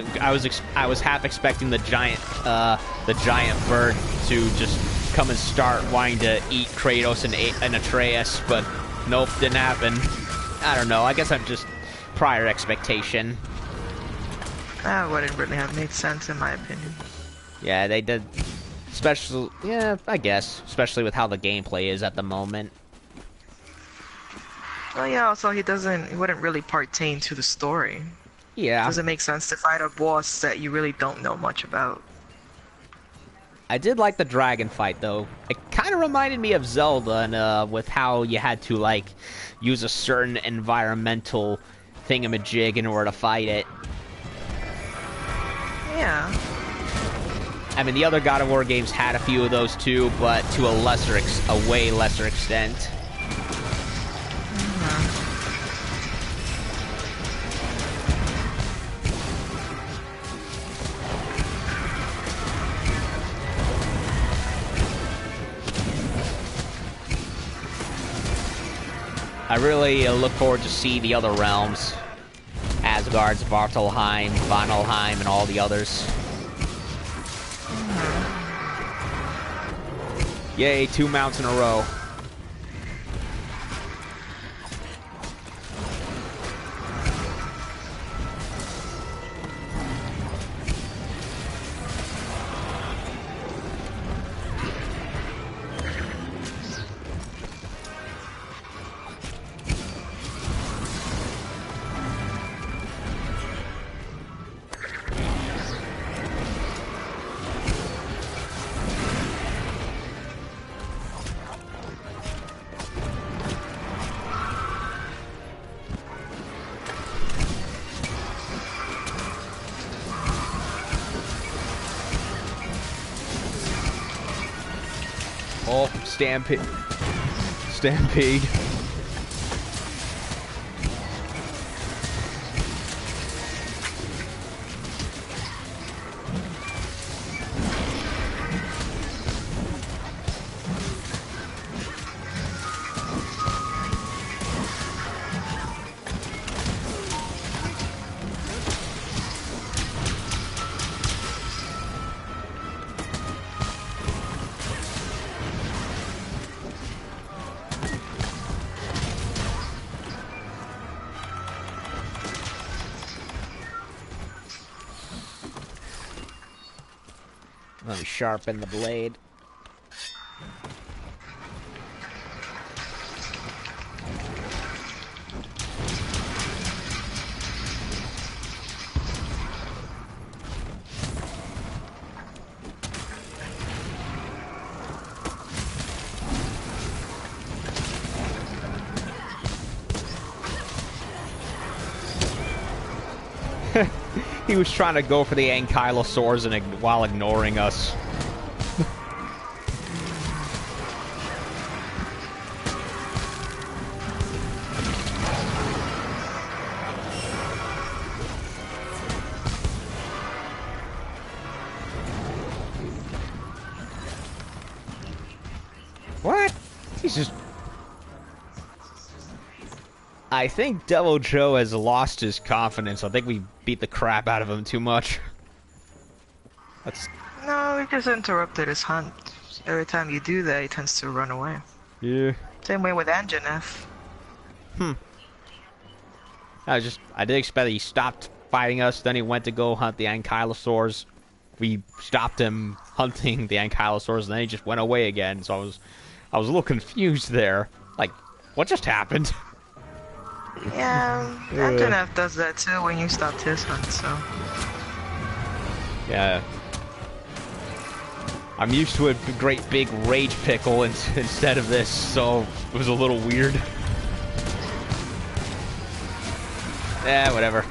half expecting the giant bird to just come and start wanting to eat Kratos and Atreus, but nope, didn't happen. I don't know. I guess I'm just prior expectation. That wouldn't really have made sense in my opinion. Yeah, they did. Especially, yeah, I guess. Especially with how the gameplay is at the moment. Well, yeah. Also, he wouldn't really pertain to the story. Yeah. Doesn't make sense to fight a boss that you really don't know much about. I did like the dragon fight, though. It kind of reminded me of Zelda, and with how you had to, like, use a certain environmental thingamajig in order to fight it. Yeah. I mean, the other God of War games had a few of those too, but to a way lesser extent. I really look forward to see the other realms. Asgard's, Vartalheim, Vanalheim, and all the others. Yay, 2 mounts in a row. Oh, Stampede. Stampede. Let me sharpen the blade. He was trying to go for the ankylosaurs while ignoring us. What? He's just... I think Devil Joe has lost his confidence. I think we beat the crap out of him too much. That's... No, we just interrupted his hunt. Every time you do that, he tends to run away. Yeah. Same way with Anjaneth. I did expect that he stopped fighting us, then he went to go hunt the ankylosaurs. We stopped him hunting the ankylosaurs, and then he just went away again, so I was a little confused there. Like, what just happened? Yeah, Anjaneth does that too when you stopped his hunt, so... Yeah. I'm used to a great big rage pickle instead of this, so it was a little weird. Yeah, whatever.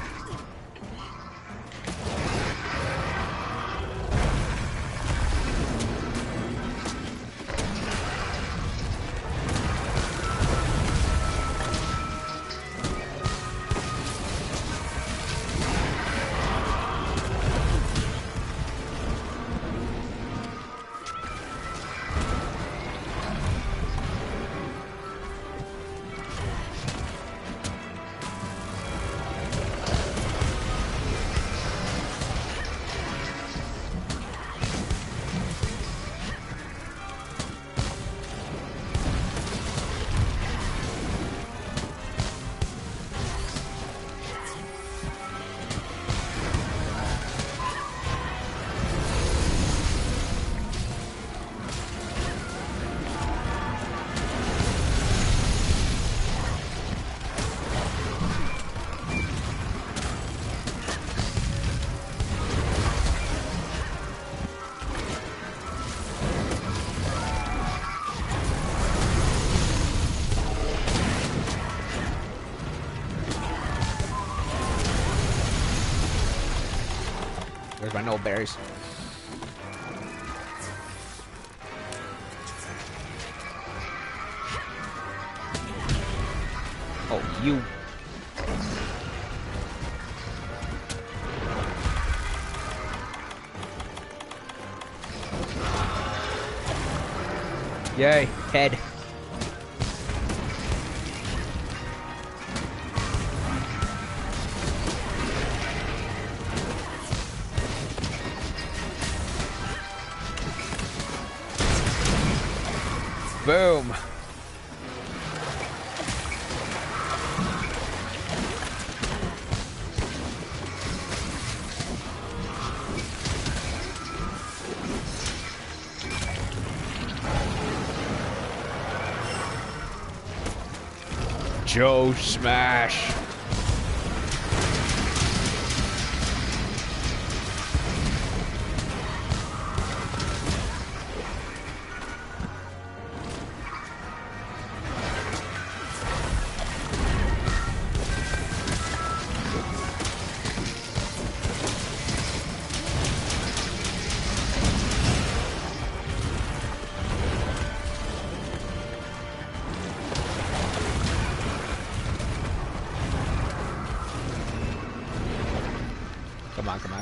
Where's my null berries? Oh, you. Yay, head. Boom. Joe Smash.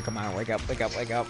Come on, wake up, wake up, wake up.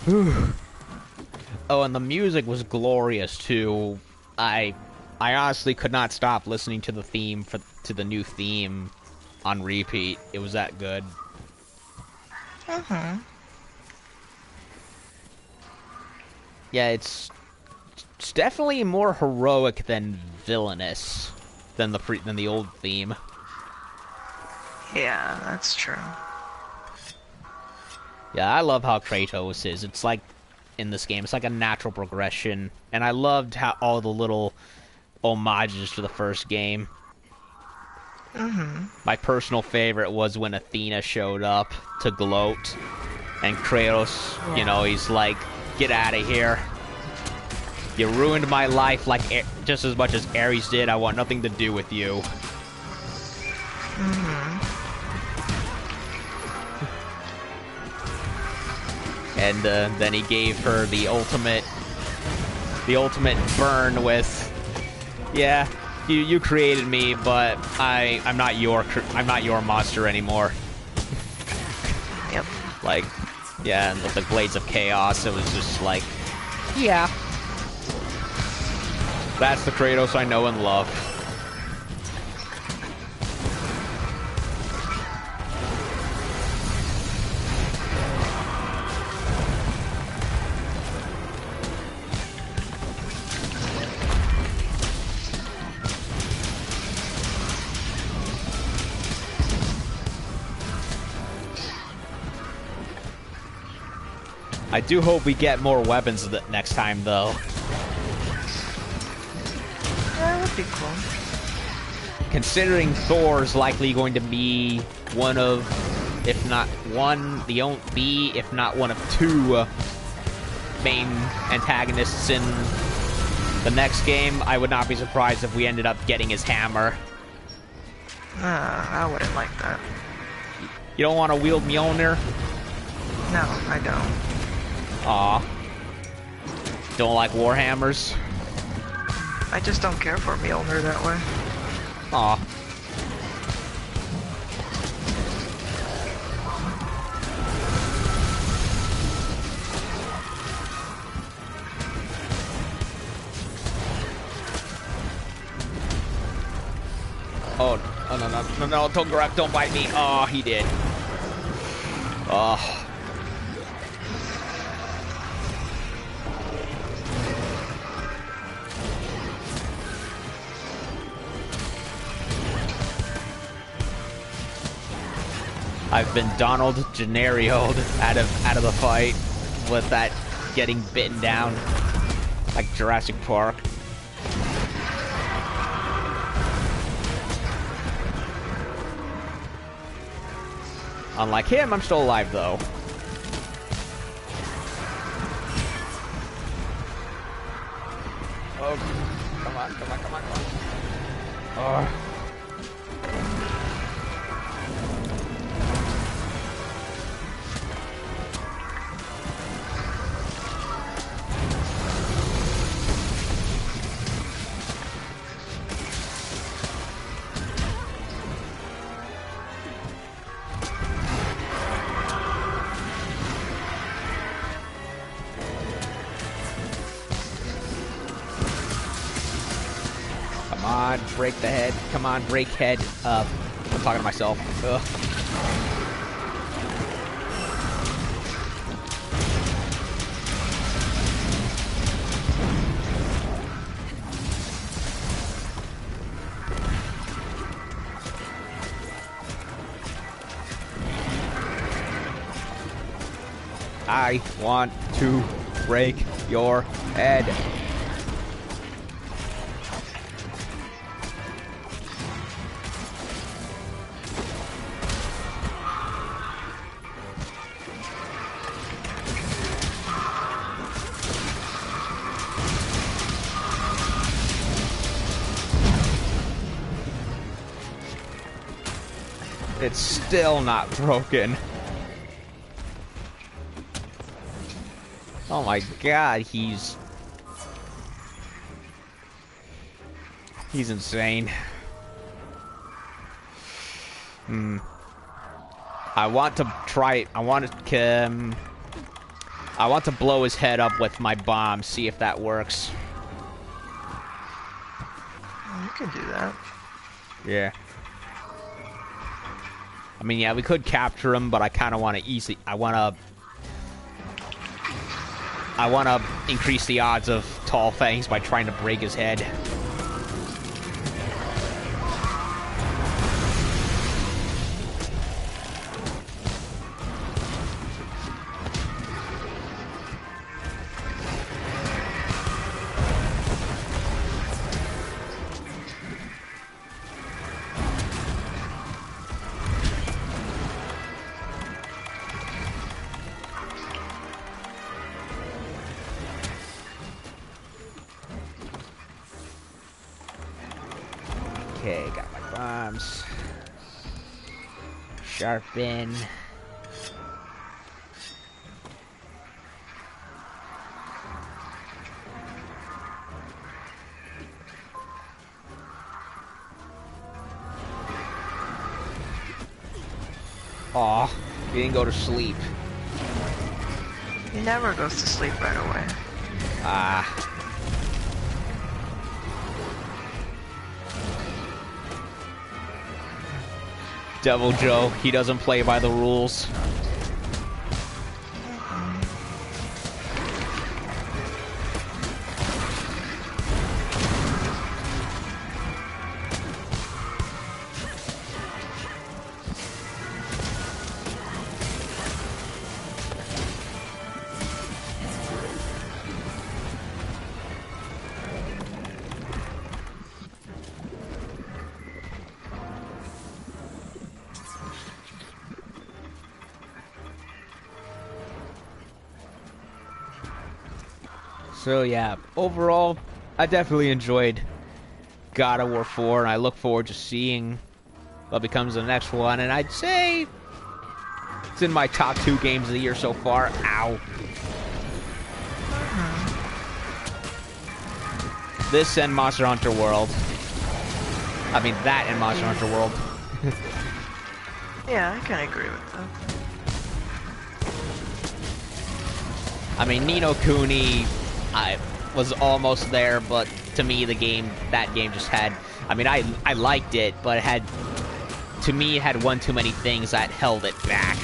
Oh, and the music was glorious too. I honestly could not stop listening to the theme to the new theme on repeat. It was that good. Yeah, it's definitely more heroic than villainous than the old theme. Yeah, that's true. Yeah, I love how Kratos is. It's like in this game, it's like a natural progression, and I loved how all the little homages to the first game. My personal favorite was when Athena showed up to gloat, and Kratos, you know, he's like, "Get out of here! You ruined my life like just as much as Ares did. I want nothing to do with you." And then he gave her the ultimate burn with, "Yeah, you created me, but I'm not your monster anymore." Yep. Like, yeah, and with the Blades of Chaos, it was just like, yeah, that's the Kratos I know and love. I do hope we get more weapons next time, though. That would be cool. Considering Thor's likely going to be one of, if not one, if not one of two main antagonists in the next game, I would not be surprised if we ended up getting his hammer. I wouldn't like that. You don't want to wield Mjolnir? No, I don't. Aw. Don't like Warhammers? I just don't care for Mjolnir that way. Aw. Oh, no, don't bite me. Oh, he did. Oh. I've been Donald Genario'd out of the fight with that getting bitten down like Jurassic Park. Unlike him, I'm still alive though. Oh, come on. Oh. Break the head. Come on, break head. I'm talking to myself. Ugh. I want to break your head. It's still not broken. Oh my god, he's insane. I want to I want to blow his head up with my bomb, see if that works. You can do that. Yeah. I mean, yeah, we could capture him, but I kind of want to easily... I want to increase the odds of Tall Fangs by trying to break his head. Okay, got my bombs. Sharpen. Aw, he didn't go to sleep. He never goes to sleep right away. Ah. Devil Joe, he doesn't play by the rules. So yeah, overall, I definitely enjoyed God of War 4, and I look forward to seeing what becomes the next one, and I'd say it's in my top 2 games of the year so far. Ow. This and Monster Hunter World. I mean, that and Monster Hunter World. Yeah, I can agree with that. I mean, Ni no Kuni, I was almost there, but to me, that game just had... I mean, I liked it, but it had... To me, it had one too many things that held it back.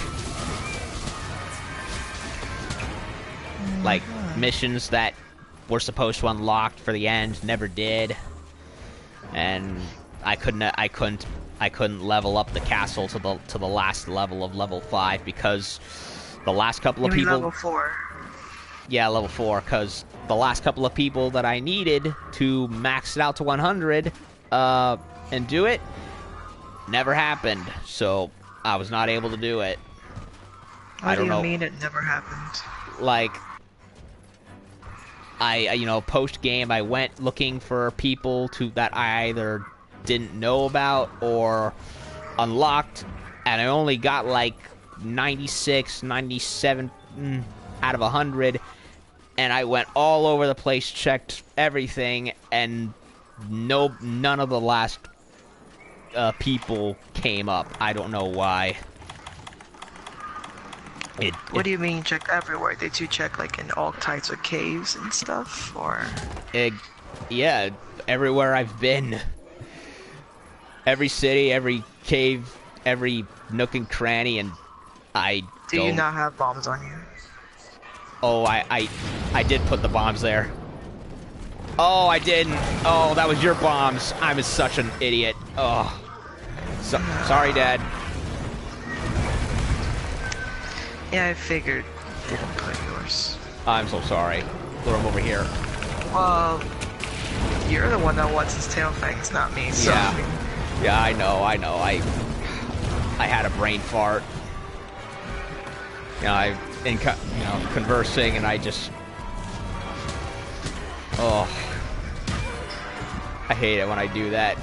Like, missions that were supposed to unlock for the end never did. And I couldn't level up the castle to the last level of level 5 because the last couple of people... level 4. Yeah, level 4, because the last couple of people that I needed to max it out to 100 and do it never happened, so I was not able to do it. What do you mean it never happened? Like, you know, post-game, I went looking for people that I either didn't know about or unlocked, and I only got like 96, 97 out of 100, and I went all over the place, checked everything, and none of the last people came up. I don't know why. What do you mean check everywhere? Did you check like in all types of caves and stuff, or? Yeah, everywhere I've been. Every city, every cave, every nook and cranny, and Do you not have bombs on you? Oh, I did put the bombs there. Oh, I didn't. Oh, that was your bombs. I'm such an idiot. Oh. Sorry, Dad. Yeah, I figured you didn't put yours. I'm so sorry. Throw him over here. Well, you're the one that wants his tail fangs, not me, so... Yeah, I know. I had a brain fart. You know, conversing, and I just... Oh. I hate it when I do that.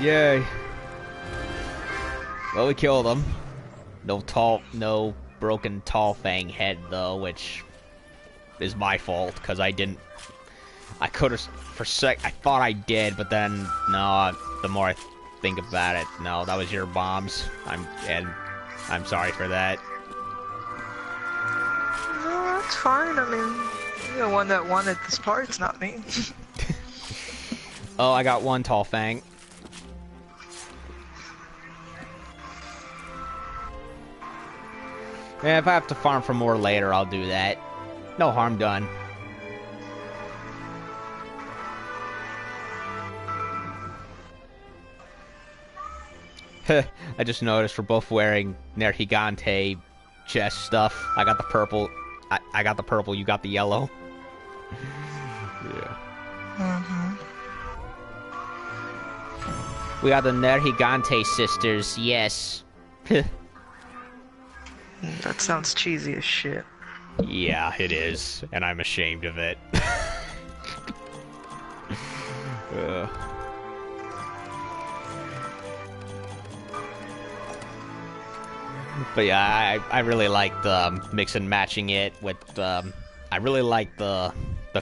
Yay. Well, we killed him. No broken tall fang head though, which is my fault because I could have I thought I did, but then no. The more I think about it, no, that was your bombs. I'm sorry for that. No, that's fine. I mean, you're the one that wanted this part. It's not me. Oh, I got one tall fang. Yeah, if I have to farm for more later, I'll do that. No harm done. I just noticed we're both wearing Nergigante chest stuff. I got the purple. I got the purple. You got the yellow. Yeah. We are the Nergigante sisters. Yes. That sounds cheesy as shit. Yeah, it is, and I'm ashamed of it. But yeah, I really like the mix and matching it with I really like the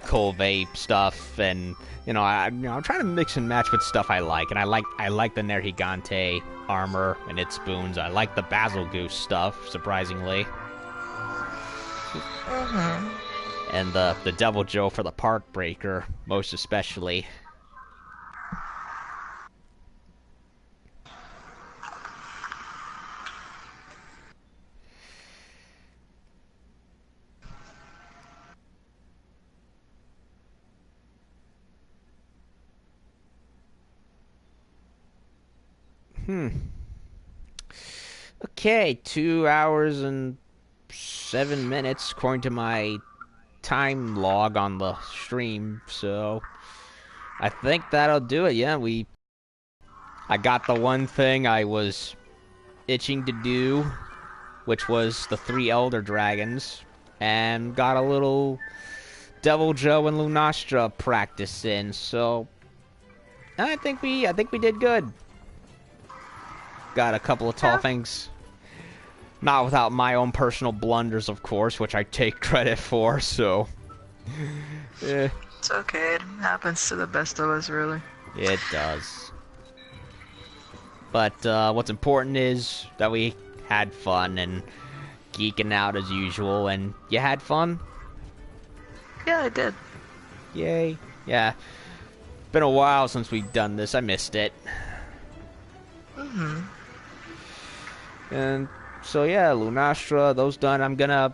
Colve stuff, and I'm trying to mix and match with stuff I like, and I like the Nergigante armor and its boons. I like the Basil Goose stuff, surprisingly. And the Devil Joe for the Park Breaker, most especially. Okay, 2 hours and 7 minutes according to my time log on the stream, so I think that'll do it. Yeah, I got the one thing I was itching to do, which was the 3 Elder Dragons, and got a little Devil Joe and Lunastra practice in, so I think we did good. Got a couple of tall things. Not without my own personal blunders, of course, which I take credit for, so... Yeah. It's okay, it happens to the best of us, really. It does. But what's important is that we had fun and geeking out as usual, and you had fun? Yeah, I did. Yay. Yeah. Been a while since we've done this. I missed it. And so yeah, Lunastra, those done. I'm gonna,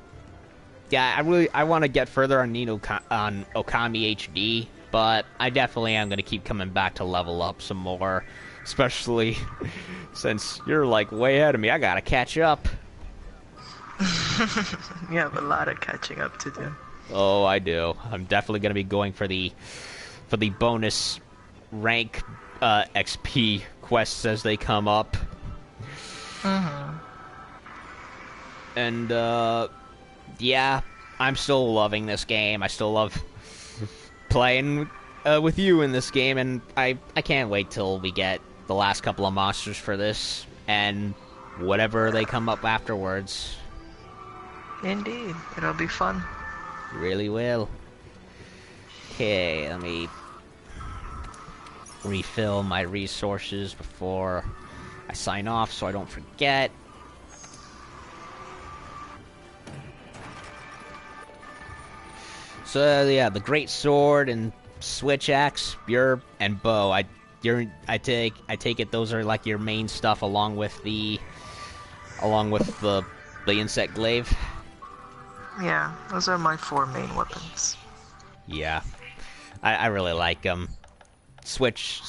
I want to get further on on Okami HD, but I definitely am gonna keep coming back to level up some more, especially since you're like way ahead of me. I gotta catch up. You have a lot of catching up to do. Oh, I do. I'm definitely gonna be going for the bonus rank XP quests as they come up. And yeah, I'm still loving this game. I still love playing with you in this game, and I can't wait till we get the last couple of monsters for this and whatever they come up afterwards. Indeed, it'll be fun. Really will. Okay, let me refill my resources before I sign off so I don't forget. So yeah, the great sword and switch axe, and bow. I take it those are like your main stuff along with the insect glaive. Yeah, those are my 4 main weapons. Yeah, I really like them. Switch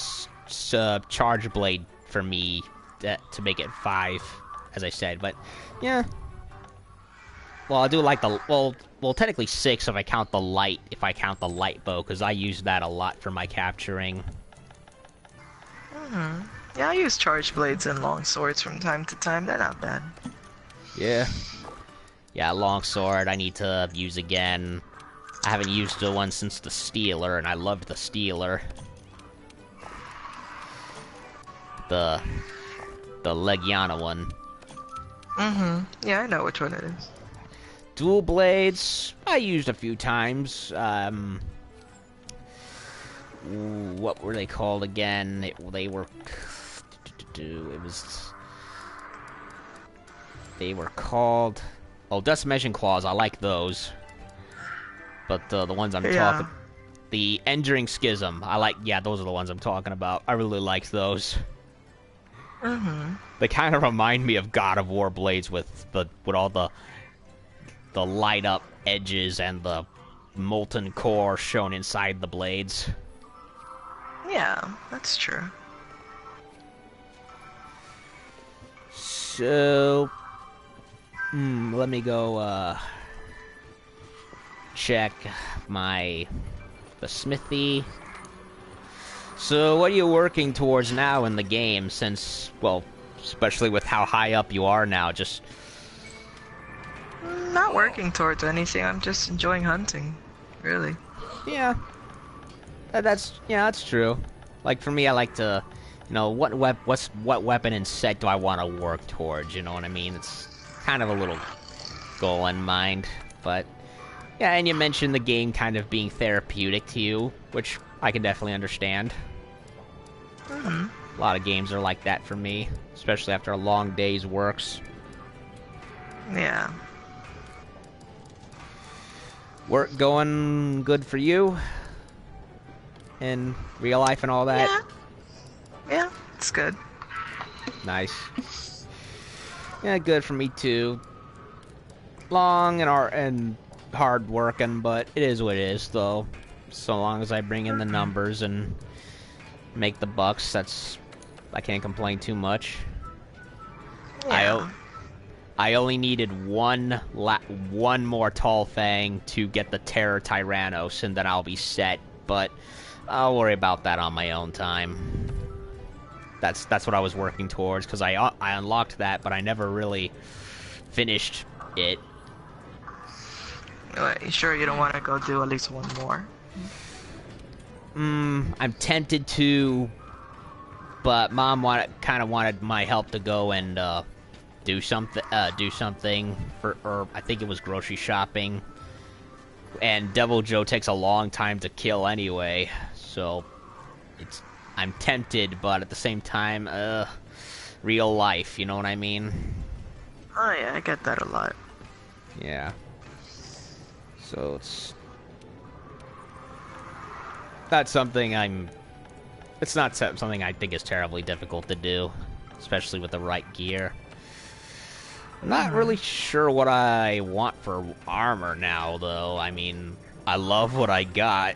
charge blade for me to make it 5, as I said, but yeah. Well, I do like well, technically 6 if I count the light bow, because I use that a lot for my capturing. Yeah, I use charge blades and long swords from time to time. They're not bad. Yeah. Yeah, longsword I need to use again. I haven't used the one since the Stealer, and I loved the Stealer. the Legiana one. Yeah, I know which one it is. Dual blades, I used a few times. What were they called again? They were called. Oh, Decimation Claws. I like those. But the ones I'm talking, the Enduring Schism. I like. Yeah, those are the ones I'm talking about. I really liked those. They kind of remind me of God of War blades with all the light up edges and the molten core shown inside the blades. Yeah, that's true. So, let me go check the smithy. So, what are you working towards now in the game? Since, well, especially with how high up you are now, just Not working towards anything. I'm just enjoying hunting, really. yeah. That's true. Like for me, I like to, what weapon and set do I want to work towards? You know what I mean? It's kind of a little goal in mind, but yeah. And you mentioned the game kind of being therapeutic to you, which I can definitely understand. A lot of games are like that for me, especially after a long day's works. Yeah. Work going good for you? In real life and all that? Yeah, it's good. Nice. Yeah, good for me too. Long and hard working, but it is what it is, though. So long as I bring in the numbers and make the bucks, I can't complain too much. Yeah. I only needed one more Tall Fang to get the Terror Tyrannos, and then I'll be set. But I'll worry about that on my own time. That's what I was working towards, because I unlocked that, but I never really finished it. You sure you don't want to go do at least one more? I'm tempted to, but Mom kind of wanted my help to go and do something for, or I think it was grocery shopping. And Devil Joe takes a long time to kill anyway, so I'm tempted, but at the same time, real life, you know what I mean? Oh yeah, I get that a lot. Yeah. So it's not something I think is terribly difficult to do, especially with the right gear. I'm not really sure what I want for armor now, though. I mean, I love what I got.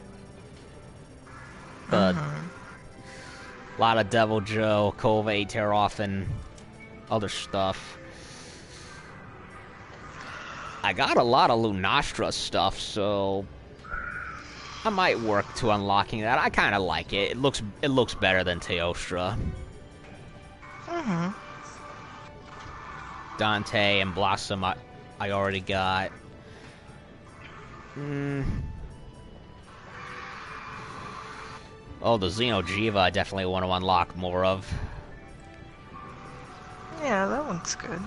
But a lot of Devil Joe, Kove, Tear Off, and other stuff. I got a lot of Lunastra stuff, so I might work to unlocking that. I kind of like it. It looks better than Teostra. Dante and Blossom I already got. Oh, the Xeno'jiva I definitely want to unlock more of. Yeah, that one's good.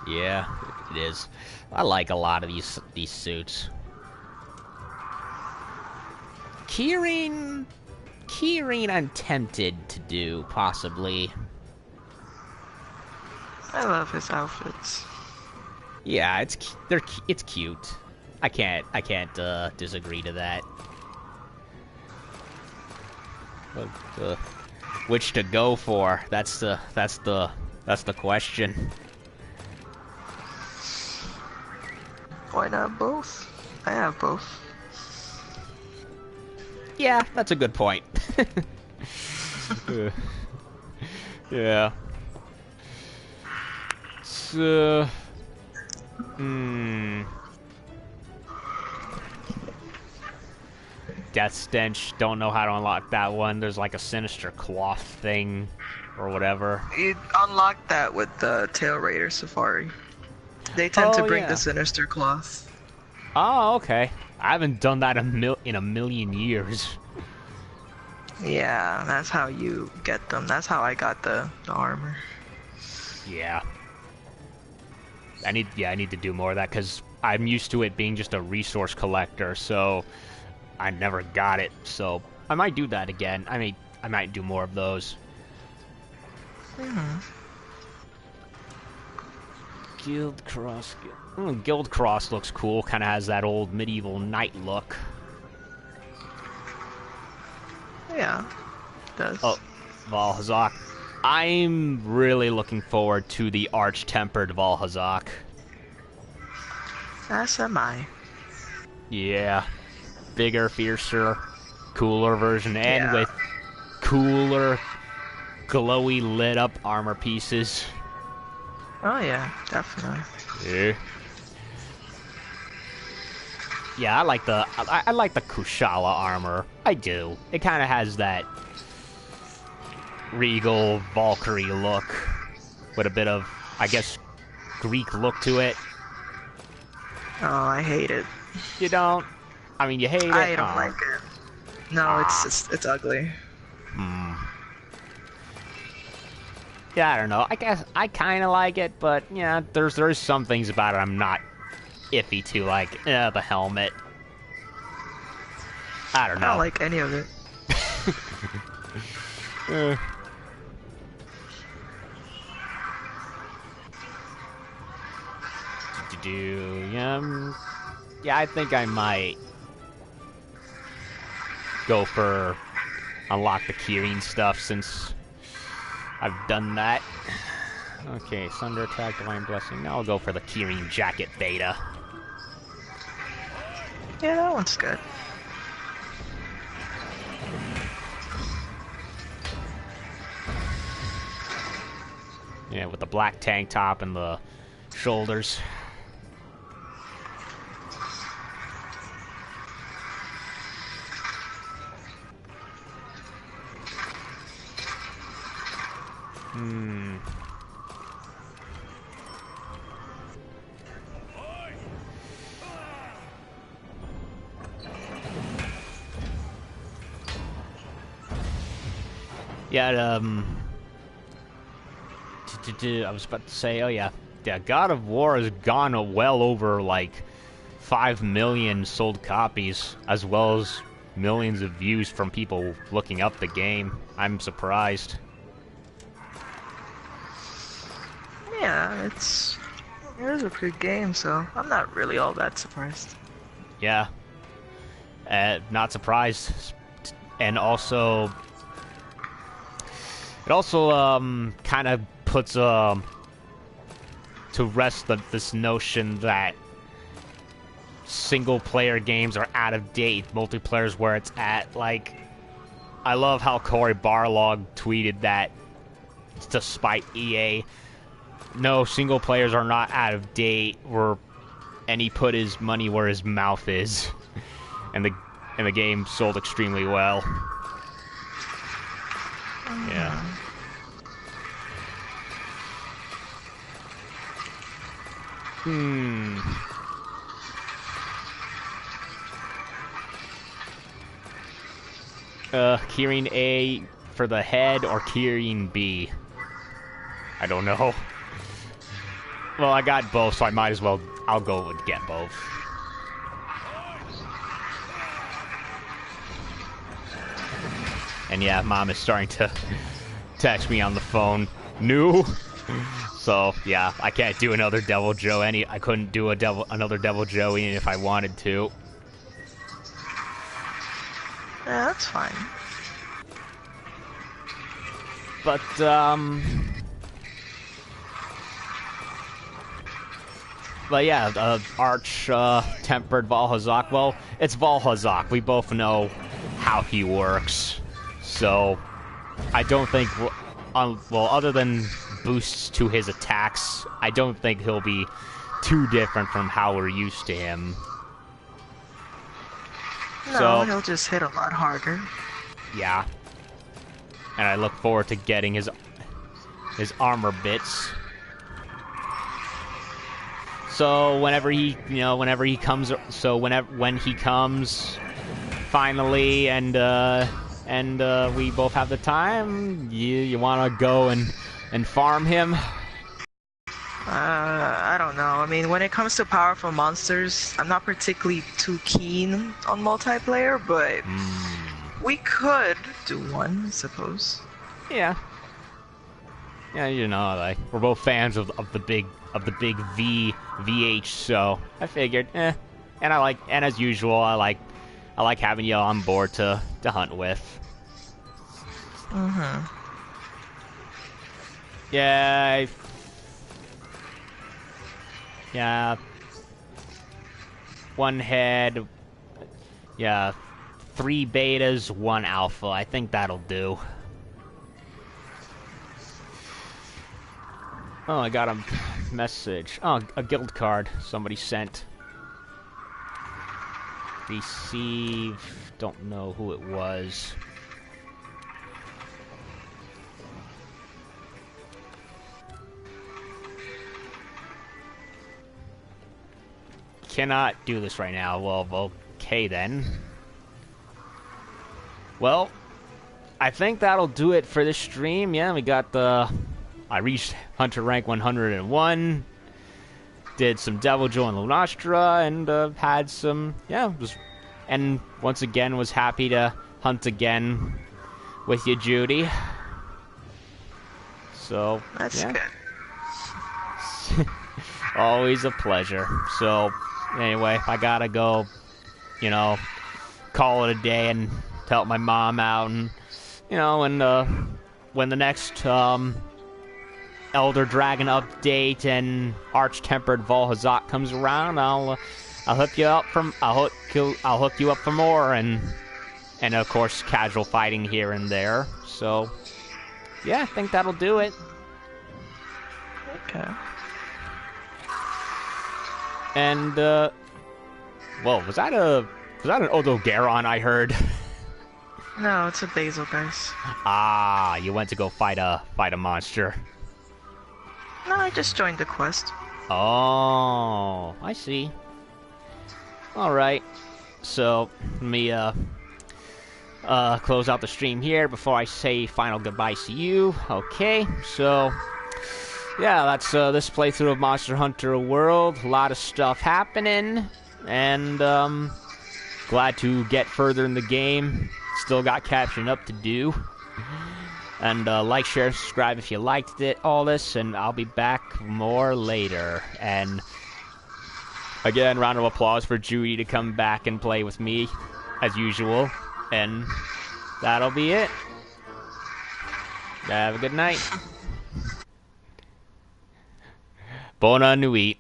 Yeah, it is. I like a lot of these suits. Keyring I'm tempted to do, possibly. I love his outfits. Yeah, it's cute. I can't disagree to that. But, which to go for? That's the question. Why not both? I have both. Yeah, that's a good point. Yeah. So, Death Stench, don't know how to unlock that one. There's like a Sinister Cloth thing, or whatever. You unlock that with the Tail Raider Safari. They tend to bring the Sinister Cloth. Oh, okay. I haven't done that in a million years. Yeah, that's how you get them. That's how I got the armor. Yeah. I need to do more of that because I'm used to it being just a resource collector, so I never got it. So I might do that again. I might do more of those. Guild Cross. Guild Cross looks cool. Kind of has that old medieval knight look. Yeah, it does. Oh, Valhazak. I'm really looking forward to the Arch-Tempered Valhazak. As am I. Yeah. Bigger, fiercer, cooler version, and Yeah. with cooler, glowy, lit-up armor pieces. Oh yeah, definitely. Yeah. Yeah, I like the Kushala armor. I do. It kind of has that regal Valkyrie look with a bit of, I guess, Greek look to it. Oh, I hate it. You don't? I mean, you hate it? I don't like it. No, it's ugly. Yeah, I don't know. I guess I kind of like it, but yeah, there's some things about it I'm not iffy to, like the helmet. I don't I know. don't like any of it. Yeah, I think I might go for unlock the keyring stuff since I've done that. Okay, Thunder Attack, Divine Blessing. Now I'll go for the keyring jacket beta. Yeah, that one's good. Yeah, with the black tank top and the shoulders. Yeah, I was about to say, oh yeah, God of War has gone well over, like, 5 million sold copies, as well as millions of views from people looking up the game. I'm surprised. Yeah, it is a good game, so I'm not really all that surprised. Yeah. Not surprised. And also, it also kind of puts to rest this notion that single-player games are out of date. Multiplayer's where it's at. Like, I love how Cory Barlog tweeted that, despite EA, no, single players are not out of date. And he put his money where his mouth is, and the game sold extremely well. Yeah. Keyring A for the head or Keyring B? I don't know. Well, I got both, so I might as well. I'll go and get both. And yeah, Mom is starting to text me on the phone. New. So yeah, I can't do another Devil Joe. I couldn't do another Devil Joe even if I wanted to. Yeah, that's fine. But yeah, Arch-Tempered Valhazak. Well, it's Valhazak. We both know how he works. So, I don't think... well, other than boosts to his attacks, I don't think he'll be too different from how we're used to him. No, So, he'll just hit a lot harder. yeah. And I look forward to getting his armor bits. So when he comes finally and and we both have the time, you want to go and farm him? I don't know. I mean, when it comes to powerful monsters, I'm not particularly too keen on multiplayer, but we could do one, I suppose. Yeah. Yeah, you know, like we're both fans of the big VH, so I figured, And as usual, I like having you on board to hunt with. Yeah. Yeah. One head. Yeah. 3 betas, 1 alpha. I think that'll do. Oh, I got a message. Oh, a guild card somebody sent. Receive. Don't know who it was. Cannot do this right now. Well, okay then. Well, I think that'll do it for this stream. Yeah, we got the... I reached Hunter rank 101. Did some Devil Joy and Lunastra, and had some... Yeah, and once again was happy to hunt again with you, Judy. So, That's yeah. good. Always a pleasure. So, anyway, I gotta go, you know, call it a day and help my mom out, and, you know, and, when the next, Elder Dragon update and Arch-Tempered Volhazak comes around, I'll hook you up I'll hook you up for more, and of course, casual fighting here and there. So, yeah, I think that'll do it. Okay. And, whoa, was that an Odogaron I heard? No, it's a Basil, guys. Ah, you went to go fight a monster. No, I just joined the quest. Oh, I see. Alright, so, let me, close out the stream here before I say final goodbyes to you. Okay, so... Yeah, that's this playthrough of Monster Hunter World. A lot of stuff happening, and glad to get further in the game. Still got catching up to do. And like, share, subscribe if you liked it, all this, and I'll be back more later. And again, round of applause for Judy to come back and play with me, as usual. And that'll be it. Have a good night. Bona nuit.